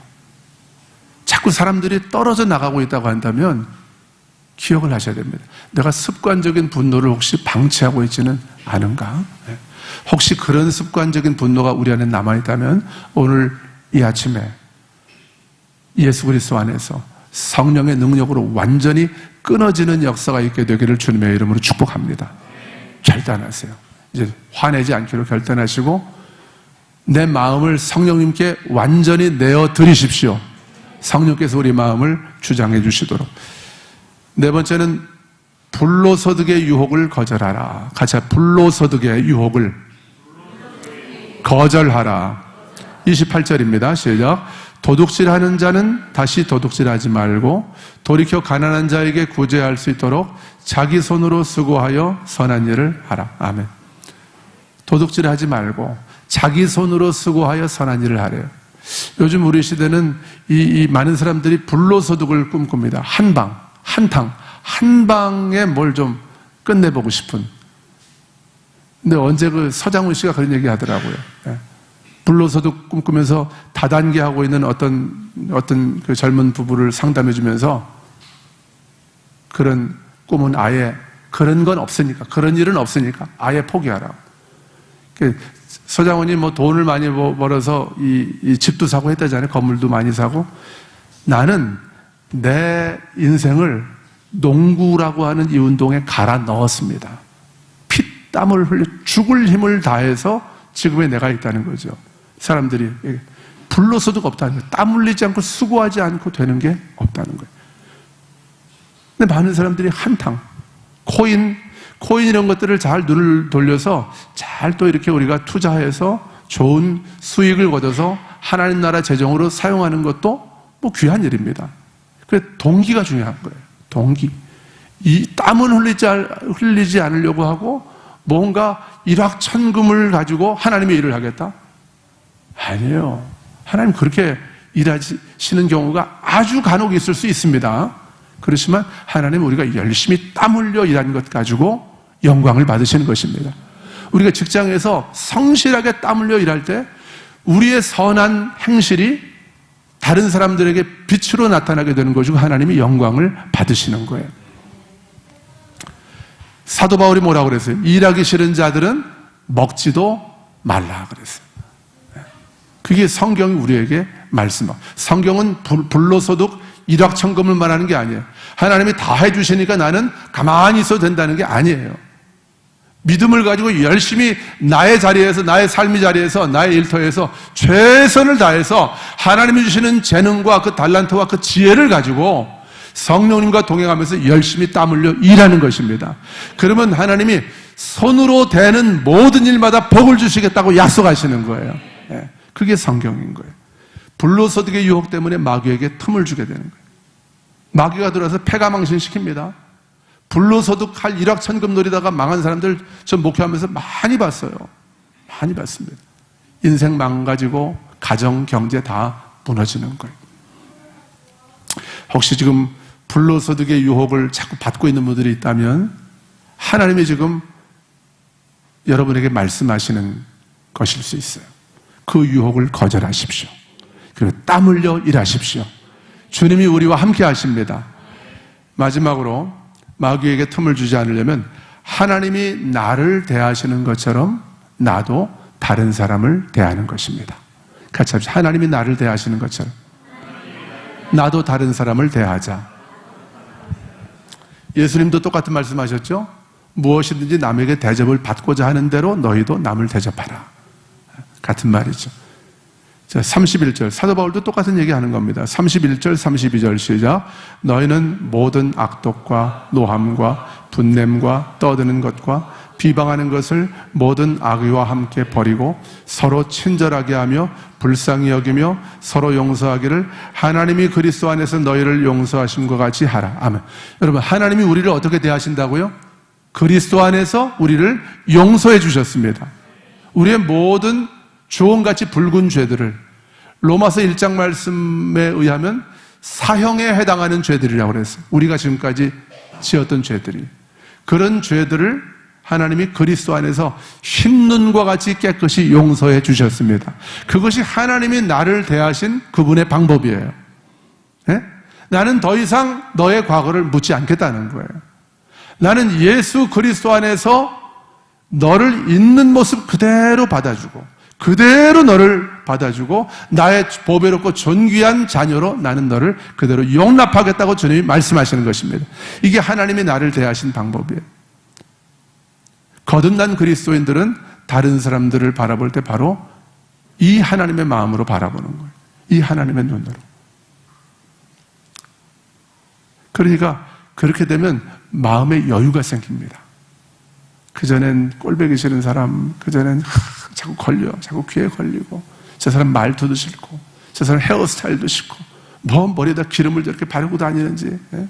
자꾸 사람들이 떨어져 나가고 있다고 한다면 기억을 하셔야 됩니다. 내가 습관적인 분노를 혹시 방치하고 있지는 않은가? 혹시 그런 습관적인 분노가 우리 안에 남아있다면 오늘 이 아침에 예수 그리스도 안에서 성령의 능력으로 완전히 끊어지는 역사가 있게 되기를 주님의 이름으로 축복합니다. 결단하세요. 이제 화내지 않기로 결단하시고 내 마음을 성령님께 완전히 내어드리십시오. 성령께서 우리 마음을 주장해 주시도록. 네 번째는 불로소득의 유혹을 거절하라. 같이 불로소득의 유혹을 거절하라. 28절입니다. 시작. 도둑질하는 자는 다시 도둑질하지 말고 돌이켜 가난한 자에게 구제할 수 있도록 자기 손으로 수고하여 선한 일을 하라. 아멘. 도둑질하지 말고 자기 손으로 수고하여 선한 일을 하래요. 요즘 우리 시대는 이 많은 사람들이 불로소득을 꿈꿉니다. 한 방에 뭘 좀 끝내보고 싶은. 근데 언제 그 서장훈 씨가 그런 얘기 하더라고요. 불로소득 꿈꾸면서 다단계 하고 있는 어떤 그 젊은 부부를 상담해 주면서 그런 꿈은 아예 그런 건 없으니까, 그런 일은 없으니까 아예 포기하라. 서장훈이 뭐 돈을 많이 벌어서 이 집도 사고 했다잖아요. 건물도 많이 사고. 나는 내 인생을 농구라고 하는 이 운동에 갈아 넣었습니다. 피땀을 흘려 죽을 힘을 다해서 지금의 내가 있다는 거죠. 사람들이 불로소득 없다는 거예요. 땀 흘리지 않고 수고하지 않고 되는 게 없다는 거예요. 근데 많은 사람들이 한탕, 코인 이런 것들을 잘 눈을 돌려서 잘 또 이렇게 우리가 투자해서 좋은 수익을 거둬서 하나님 나라 재정으로 사용하는 것도 뭐 귀한 일입니다. 그래서 동기가 중요한 거예요. 동기. 이 땀은 흘리지 않으려고 하고 뭔가 일확천금을 가지고 하나님의 일을 하겠다? 아니에요. 하나님 그렇게 일하시는 경우가 아주 간혹 있을 수 있습니다. 그렇지만 하나님은 우리가 열심히 땀 흘려 일하는 것 가지고 영광을 받으시는 것입니다. 우리가 직장에서 성실하게 땀 흘려 일할 때 우리의 선한 행실이 다른 사람들에게 빛으로 나타나게 되는 것이고 하나님이 영광을 받으시는 거예요. 사도 바울이 뭐라고 그랬어요? 일하기 싫은 자들은 먹지도 말라 그랬어요. 그게 성경이 우리에게 말씀하고, 성경은 불로소득 일확천금을 말하는 게 아니에요. 하나님이 다 해주시니까 나는 가만히 있어도 된다는 게 아니에요. 믿음을 가지고 열심히 나의 자리에서, 나의 삶의 자리에서, 나의 일터에서 최선을 다해서 하나님이 주시는 재능과 그 달란트와 그 지혜를 가지고 성령님과 동행하면서 열심히 땀 흘려 일하는 것입니다. 그러면 하나님이 손으로 되는 모든 일마다 복을 주시겠다고 약속하시는 거예요. 그게 성경인 거예요. 불로소득의 유혹 때문에 마귀에게 틈을 주게 되는 거예요. 마귀가 들어와서 패가망신시킵니다. 불로소득할 일확천금 노리다가 망한 사람들 저 목회하면서 많이 봤어요. 많이 봤습니다. 인생 망가지고 가정, 경제 다 무너지는 거예요. 혹시 지금 불로소득의 유혹을 자꾸 받고 있는 분들이 있다면 하나님이 지금 여러분에게 말씀하시는 것일 수 있어요. 그 유혹을 거절하십시오. 그리고 땀 흘려 일하십시오. 주님이 우리와 함께 하십니다. 마지막으로 마귀에게 틈을 주지 않으려면 하나님이 나를 대하시는 것처럼 나도 다른 사람을 대하는 것입니다. 같이 합시다. 하나님이 나를 대하시는 것처럼 나도 다른 사람을 대하자. 예수님도 똑같은 말씀하셨죠? 무엇이든지 남에게 대접을 받고자 하는 대로 너희도 남을 대접하라. 같은 말이죠. 자, 31절 사도 바울도 똑같은 얘기하는 겁니다. 31절 32절 시작. 너희는 모든 악독과 노함과 분냄과 떠드는 것과 비방하는 것을 모든 악의와 함께 버리고 서로 친절하게 하며 불쌍히 여기며 서로 용서하기를 하나님이 그리스도 안에서 너희를 용서하심과 같이 하라. 아멘. 여러분, 하나님이 우리를 어떻게 대하신다고요? 그리스도 안에서 우리를 용서해 주셨습니다. 우리의 모든 주홍같이 붉은 죄들을 로마서 1장 말씀에 의하면 사형에 해당하는 죄들이라고 그랬어요. 우리가 지금까지 지었던 죄들이. 그런 죄들을 하나님이 그리스도 안에서 흰눈과 같이 깨끗이 용서해 주셨습니다. 그것이 하나님이 나를 대하신 그분의 방법이에요. 네? 나는 더 이상 너의 과거를 묻지 않겠다는 거예요. 나는 예수 그리스도 안에서 너를 있는 모습 그대로 받아주고 그대로 너를 받아주고 나의 보배롭고 존귀한 자녀로 나는 너를 그대로 용납하겠다고 주님이 말씀하시는 것입니다. 이게 하나님이 나를 대하신 방법이에요. 거듭난 그리스도인들은 다른 사람들을 바라볼 때 바로 이 하나님의 마음으로 바라보는 거예요. 이 하나님의 눈으로. 그러니까 그렇게 되면 마음에 여유가 생깁니다. 그전엔 꼴보기 싫은 사람, 그전엔 자꾸 귀에 걸리고 저 사람 말투도 싫고 저 저 사람 헤어스타일도 싫고, 뭐 머리에다 기름을 저렇게 바르고 다니는지, 예?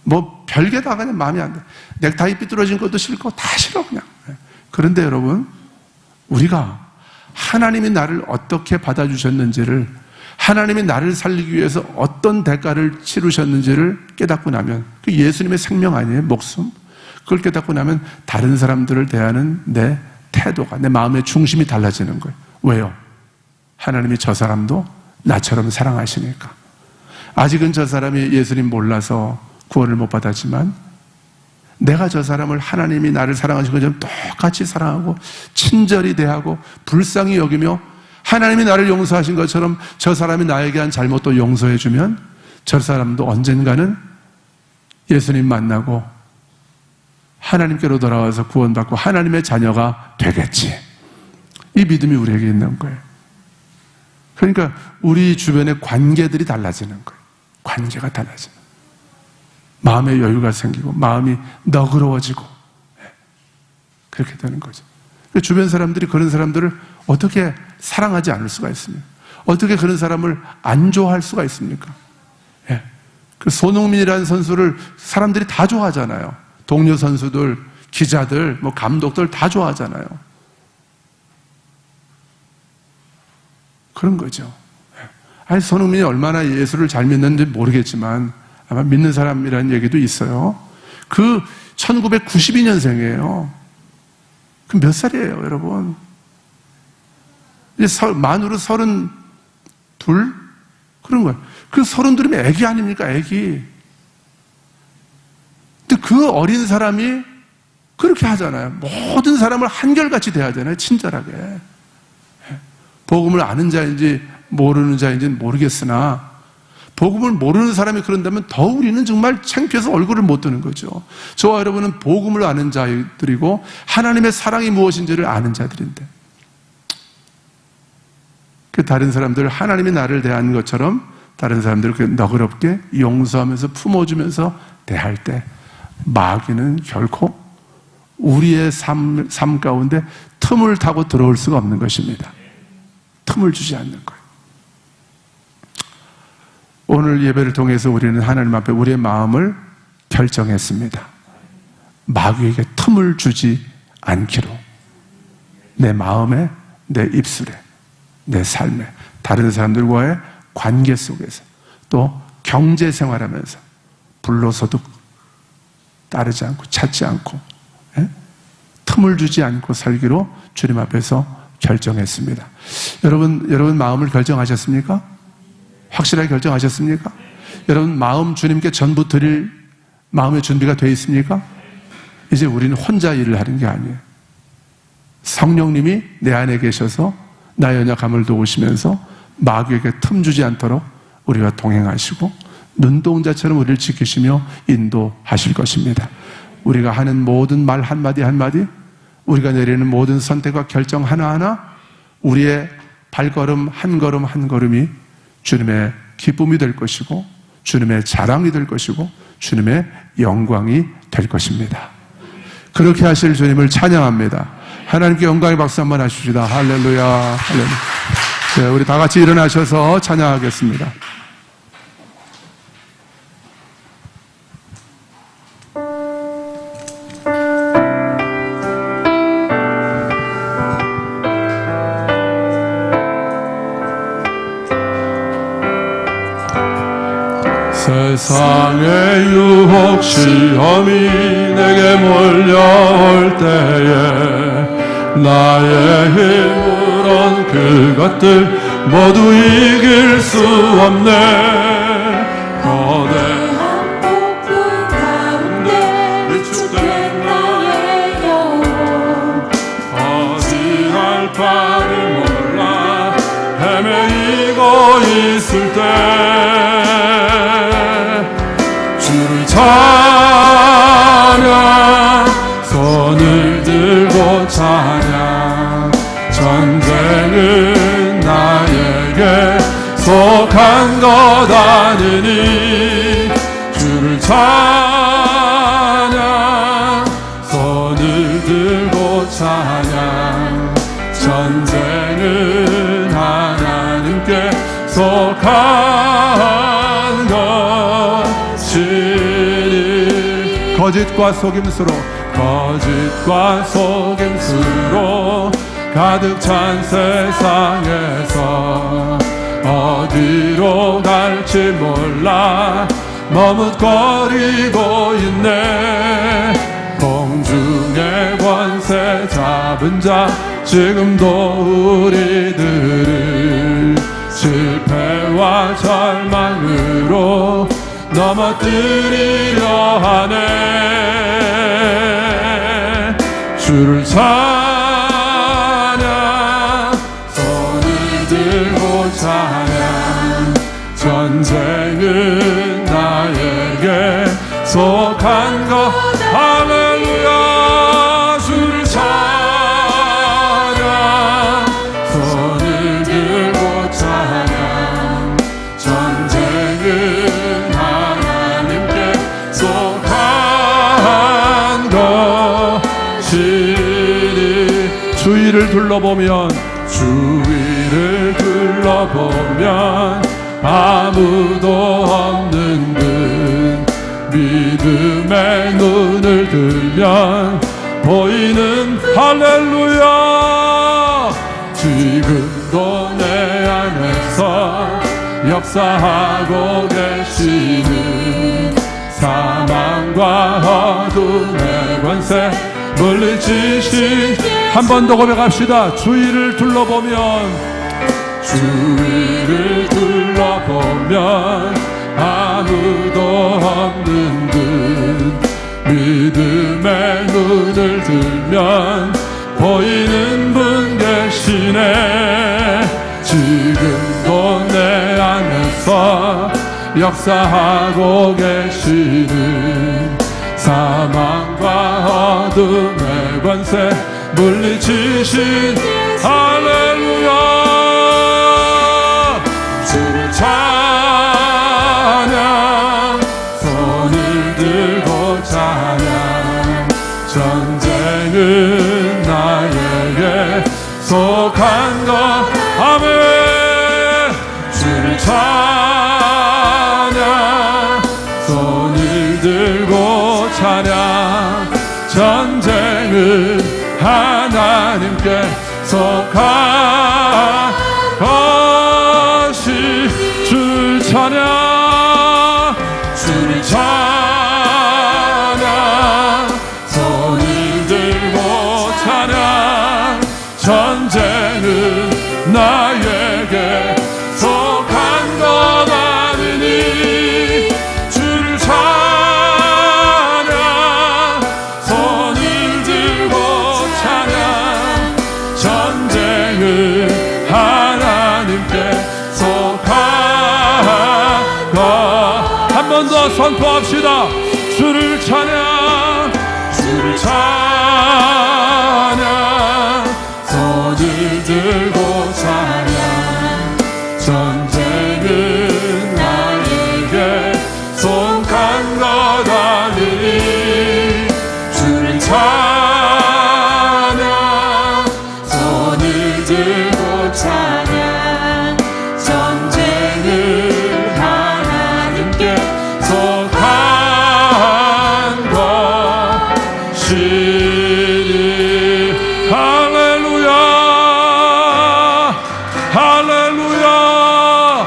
뭐 별게 다 그냥 마음에 안 돼. 넥타이 삐뚤어진 것도 싫고 다 싫어 그냥. 예? 그런데 여러분, 우리가 하나님이 나를 어떻게 받아주셨는지를, 하나님이 나를 살리기 위해서 어떤 대가를 치르셨는지를 깨닫고 나면, 그 예수님의 생명 아니에요? 목숨. 그걸 깨닫고 나면 다른 사람들을 대하는 내 태도가, 내 마음의 중심이 달라지는 거예요. 왜요? 하나님이 저 사람도 나처럼 사랑하시니까. 아직은 저 사람이 예수님 몰라서 구원을 못 받았지만, 내가 저 사람을 하나님이 나를 사랑하신 것처럼 똑같이 사랑하고 친절히 대하고 불쌍히 여기며 하나님이 나를 용서하신 것처럼 저 사람이 나에게 한 잘못도 용서해주면 저 사람도 언젠가는 예수님 만나고 하나님께로 돌아와서 구원받고 하나님의 자녀가 되겠지. 이 믿음이 우리에게 있는 거예요. 그러니까 우리 주변의 관계들이 달라지는 거예요. 관계가 달라지는 거예요. 마음의 여유가 생기고 마음이 너그러워지고 그렇게 되는 거죠. 주변 사람들이 그런 사람들을 어떻게 사랑하지 않을 수가 있습니까? 어떻게 그런 사람을 안 좋아할 수가 있습니까? 예. 그 손흥민이라는 선수를 사람들이 다 좋아하잖아요. 동료 선수들, 기자들, 뭐 감독들 다 좋아하잖아요. 그런 거죠. 아니, 손흥민이 얼마나 예수를 잘 믿는지 모르겠지만 아마 믿는 사람이라는 얘기도 있어요. 그 1992년생이에요. 그 몇 살이에요, 여러분? 이제 만으로 32? 그런 거예요. 그 32이면 애기 아닙니까, 애기. 근데 그 어린 사람이 그렇게 하잖아요. 모든 사람을 한결같이 대하잖아요, 친절하게. 복음을 아는 자인지 모르는 자인지는 모르겠으나 복음을 모르는 사람이 그런다면 더 우리는 정말 창피해서 얼굴을 못 드는 거죠. 저와 여러분은 복음을 아는 자들이고 하나님의 사랑이 무엇인지를 아는 자들인데, 그 다른 사람들, 하나님이 나를 대하는 것처럼 다른 사람들을 그 너그럽게 용서하면서 품어주면서 대할 때 마귀는 결코 우리의 삶 가운데 틈을 타고 들어올 수가 없는 것입니다. 틈을 주지 않는 거예요. 오늘 예배를 통해서 우리는 하나님 앞에 우리의 마음을 결정했습니다. 마귀에게 틈을 주지 않기로. 내 마음에, 내 입술에, 내 삶에, 다른 사람들과의 관계 속에서, 또 경제 생활하면서 불로소득 따르지 않고 찾지 않고, 틈을 주지 않고 살기로 주님 앞에서 결정했습니다. 여러분 마음을 결정하셨습니까? 확실하게 결정하셨습니까? 여러분 마음 주님께 전부 드릴 마음의 준비가 되어 있습니까? 이제 우리는 혼자 일을 하는 게 아니에요. 성령님이 내 안에 계셔서 나의 연약함을 도우시면서 마귀에게 틈 주지 않도록 우리와 동행하시고 눈동자처럼 우리를 지키시며 인도하실 것입니다. 우리가 하는 모든 말 한마디 한마디, 우리가 내리는 모든 선택과 결정 하나하나, 우리의 발걸음 한 걸음 한 걸음이 주님의 기쁨이 될 것이고 주님의 자랑이 될 것이고 주님의 영광이 될 것입니다. 그렇게 하실 주님을 찬양합니다. 하나님께 영광의 박수 한번 하십시다. 할렐루야, 할렐루야. 네, 우리 다 같이 일어나셔서 찬양하겠습니다. 세상의 유혹 시험이 내게 몰려올 때에 나의 힘으론 그것들 모두 이길 수 없네. 거대한 폭풍 가운데 위축된 나의 영혼, 어찌할 바를 몰라 헤매이고 있을 때 주를 찬양, 손을 들고 찬양. 전쟁은 나에게 속한 것 아니니 주를 찬양, 손을 들고 찬양. 전쟁은 하나님께 속한 것이니 거짓과 속임수로 가득 찬 세상에서 어디로 갈지 몰라 머뭇거리고 있네. 공중의 권세 잡은 자 지금도 우리들을 실패와 절망으로 넘어뜨리려 하네. 주를 찬양, 손을 들고 찬양. 전쟁은 나에게 속한 것. 할렐루야. 주를 찬양, 손을 들고 찬양. 전쟁은 하나님께 속한 것이니. 주위를 둘러보면 아무도 없는 듯 믿음의 눈을 들면 보이는. 할렐루야. 지금도 내 안에서 역사하고 계시는 사망과 어둠의 권세 물리치신. 한 번 더 고백합시다. 주위를 둘러보면 아무도 없는 듯 믿음의 눈을 들면 보이는 분 계시네. 지금도 내 안에서 역사하고 계시는 사망과 어둠의 권세 물리치신. 할렐루야. 주를 찬양, 손을 들고 찬양. 전쟁은 나에게 속한 것. 아멘. 주를 찬양, 손을 들고 찬양. 전쟁은 하나님께 속한 것이. 주를 찬양, 주를 찬양. 손을 들고 찬양. 전쟁은 나에게 속한 것 아니니. 주를 찬양, 손을 들고 찬양. 전쟁은 하나님께 속한 것. 한 번 더 선포합시다. 주를 찬양, 주를 찬양. 손을 들고 찬양. 전쟁은 나에게 속한 것 아니니. 주를 찬양, 손을 들고 찬양. 전쟁은 하나님께 속한 것이니. 할렐루야. 할렐루야.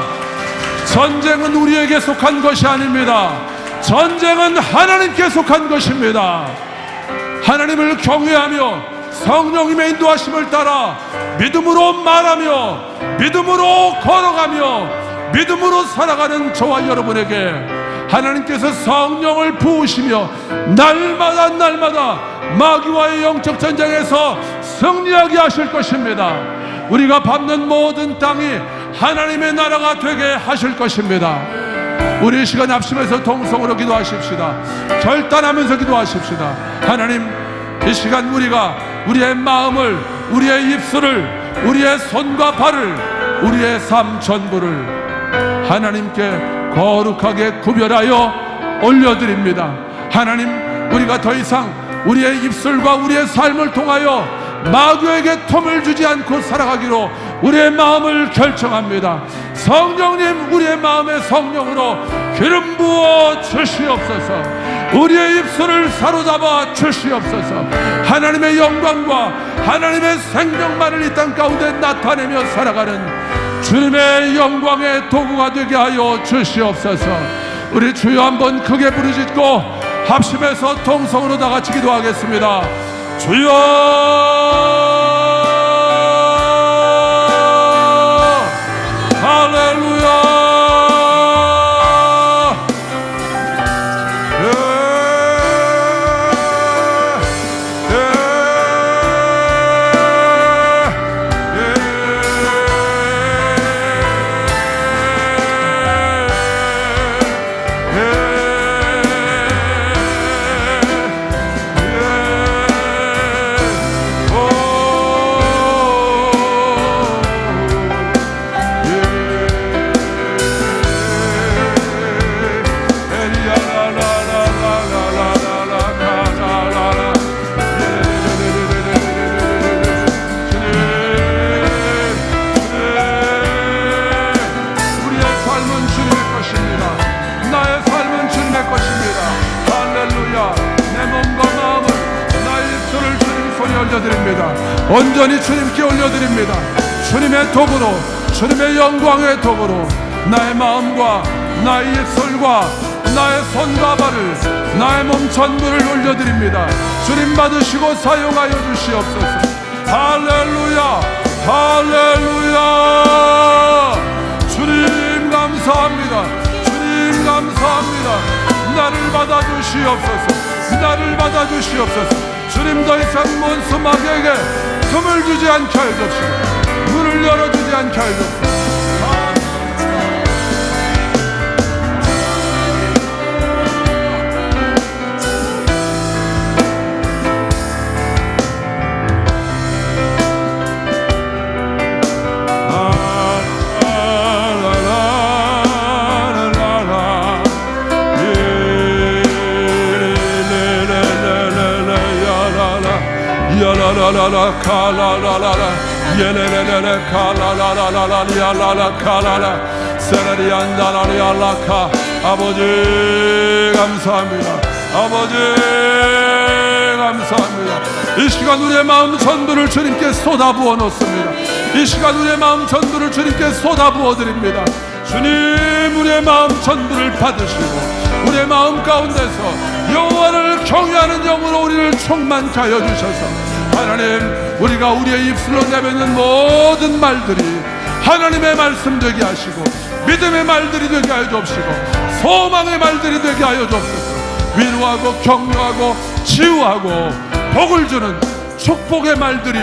전쟁은 우리에게 속한 것이 아닙니다. 전쟁은 하나님께 속한 것입니다. 하나님을 경외하며 성령님의 인도하심을 따라 믿음으로 말하며 믿음으로 걸어가며 믿음으로 살아가는 저와 여러분에게 하나님께서 성령을 부으시며 날마다 마귀와의 영적 전쟁에서 승리하게 하실 것입니다. 우리가 밟는 모든 땅이 하나님의 나라가 되게 하실 것입니다. 우리 이 시간 합심해서 동성으로 기도하십시다. 결단하면서 기도하십시다. 하나님, 이 시간 우리가 우리의 마음을, 우리의 입술을, 우리의 손과 발을, 우리의 삶 전부를 하나님께 거룩하게 구별하여 올려드립니다. 하나님, 우리가 더 이상 우리의 입술과 우리의 삶을 통하여 마귀에게 틈을 주지 않고 살아가기로 우리의 마음을 결정합니다. 성령님, 우리의 마음의 성령으로 기름 부어 주시옵소서. 우리의 입술을 사로잡아 주시옵소서. 하나님의 영광과 하나님의 생명만을 이 땅 가운데 나타내며 살아가는 주님의 영광의 도구가 되게 하여 주시옵소서. 우리 주여 한번 크게 부르짖고 합심해서 통성으로 다 같이 기도하겠습니다. 주여, 할렐루야. 온전히 주님께 올려드립니다. 주님의 도구로, 주님의 영광의 도구로 나의 마음과 나의 입술과 나의 손과 발을, 나의 몸 전부를 올려드립니다. 주님 받으시고 사용하여 주시옵소서. 할렐루야, 할렐루야. 주님 감사합니다. 주님 감사합니다. 나를 받아주시옵소서. 나를 받아주시옵소서. 주님, 더 이상 원수 마귀에게 틈을 주지 않게 하여 주옵소서. 문을 열어주지 않게 하여 주옵소서. 라라라 카라라라라 예레레레레 카라라라라라 야라라 카라라 세라리안다라리알라카. 아버지 감사합니다. 아버지 감사합니다. 이 시간 우리의 마음 전부를 주님께 쏟아부어 놓습니다. 이 시간 우리의 마음 전부를 주님께 쏟아부어 드립니다. 주님, 우리의 마음 전부를 받으시고 우리의 마음 가운데서 여호와를 경외하는 영으로 우리를 충만케 하여 주셔서 하나님, 우리가 우리의 입술로 내뱉는 모든 말들이 하나님의 말씀 되게 하시고 믿음의 말들이 되게 하여 주옵시고 소망의 말들이 되게 하여 주옵소서. 위로하고 격려하고 치유하고 복을 주는 축복의 말들이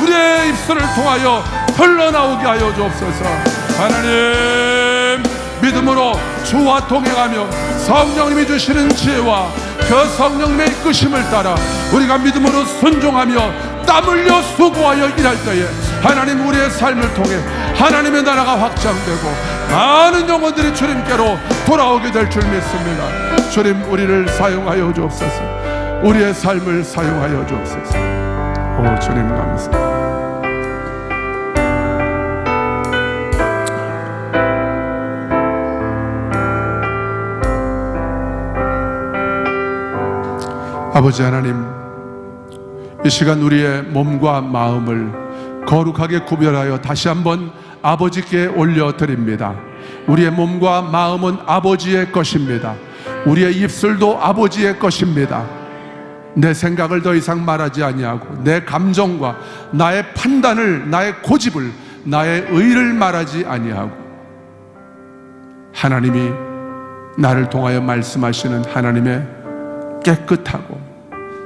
우리의 입술을 통하여 흘러나오게 하여 주옵소서. 하나님, 믿음으로 주와 동행하며 성령님이 주시는 지혜와 그 성령님의 이끄심을 따라 우리가 믿음으로 순종하며 땀 흘려 수고하여 일할 때에 하나님, 우리의 삶을 통해 하나님의 나라가 확장되고 많은 영혼들이 주님께로 돌아오게 될 줄 믿습니다. 주님, 우리를 사용하여 주옵소서. 우리의 삶을 사용하여 주옵소서. 오 주님 감사합니다. 아버지 하나님, 이 시간 우리의 몸과 마음을 거룩하게 구별하여 다시 한번 아버지께 올려드립니다. 우리의 몸과 마음은 아버지의 것입니다. 우리의 입술도 아버지의 것입니다. 내 생각을 더 이상 말하지 아니하고 내 감정과 나의 판단을, 나의 고집을, 나의 의를 말하지 아니하고 하나님이 나를 통하여 말씀하시는 하나님의 깨끗하고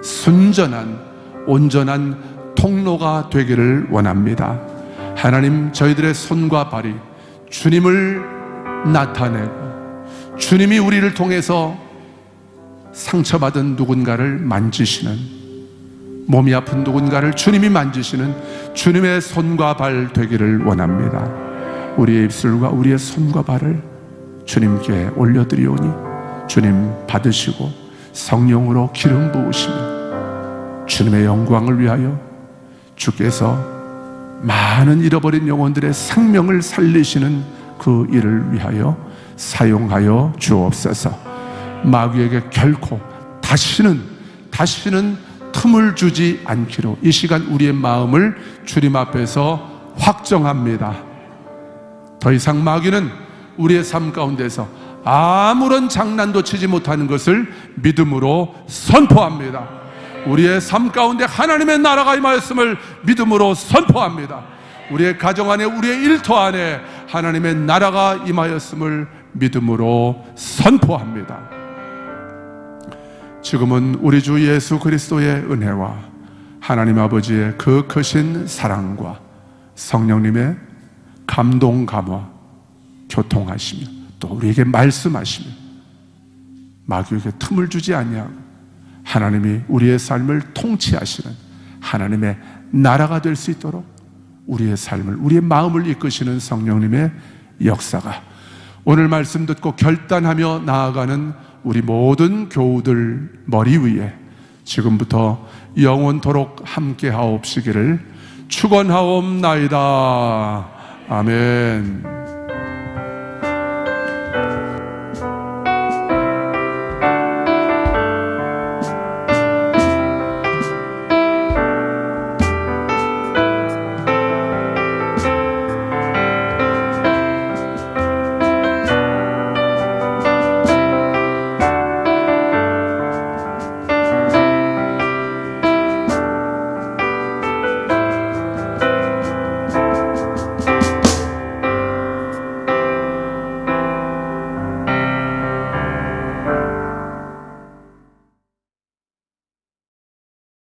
순전한 온전한 통로가 되기를 원합니다. 하나님, 저희들의 손과 발이 주님을 나타내고 주님이 우리를 통해서 상처받은 누군가를 만지시는, 몸이 아픈 누군가를 주님이 만지시는 주님의 손과 발 되기를 원합니다. 우리의 입술과 우리의 손과 발을 주님께 올려드리오니 주님 받으시고 성령으로 기름 부으시며 주님의 영광을 위하여 주께서 많은 잃어버린 영혼들의 생명을 살리시는 그 일을 위하여 사용하여 주옵소서. 마귀에게 결코 다시는 틈을 주지 않기로 이 시간 우리의 마음을 주님 앞에서 확정합니다. 더 이상 마귀는 우리의 삶 가운데서 아무런 장난도 치지 못하는 것을 믿음으로 선포합니다. 우리의 삶 가운데 하나님의 나라가 임하였음을 믿음으로 선포합니다. 우리의 가정 안에, 우리의 일터 안에 하나님의 나라가 임하였음을 믿음으로 선포합니다. 지금은 우리 주 예수 그리스도의 은혜와 하나님 아버지의 그 크신 사랑과 성령님의 감동 감화 교통하시며 또 우리에게 말씀하시며 마귀에게 틈을 주지 아니하고 하나님이 우리의 삶을 통치하시는 하나님의 나라가 될 수 있도록 우리의 삶을, 우리의 마음을 이끄시는 성령님의 역사가 오늘 말씀 듣고 결단하며 나아가는 우리 모든 교우들 머리 위에 지금부터 영원토록 함께 하옵시기를 축원하옵나이다. 아멘.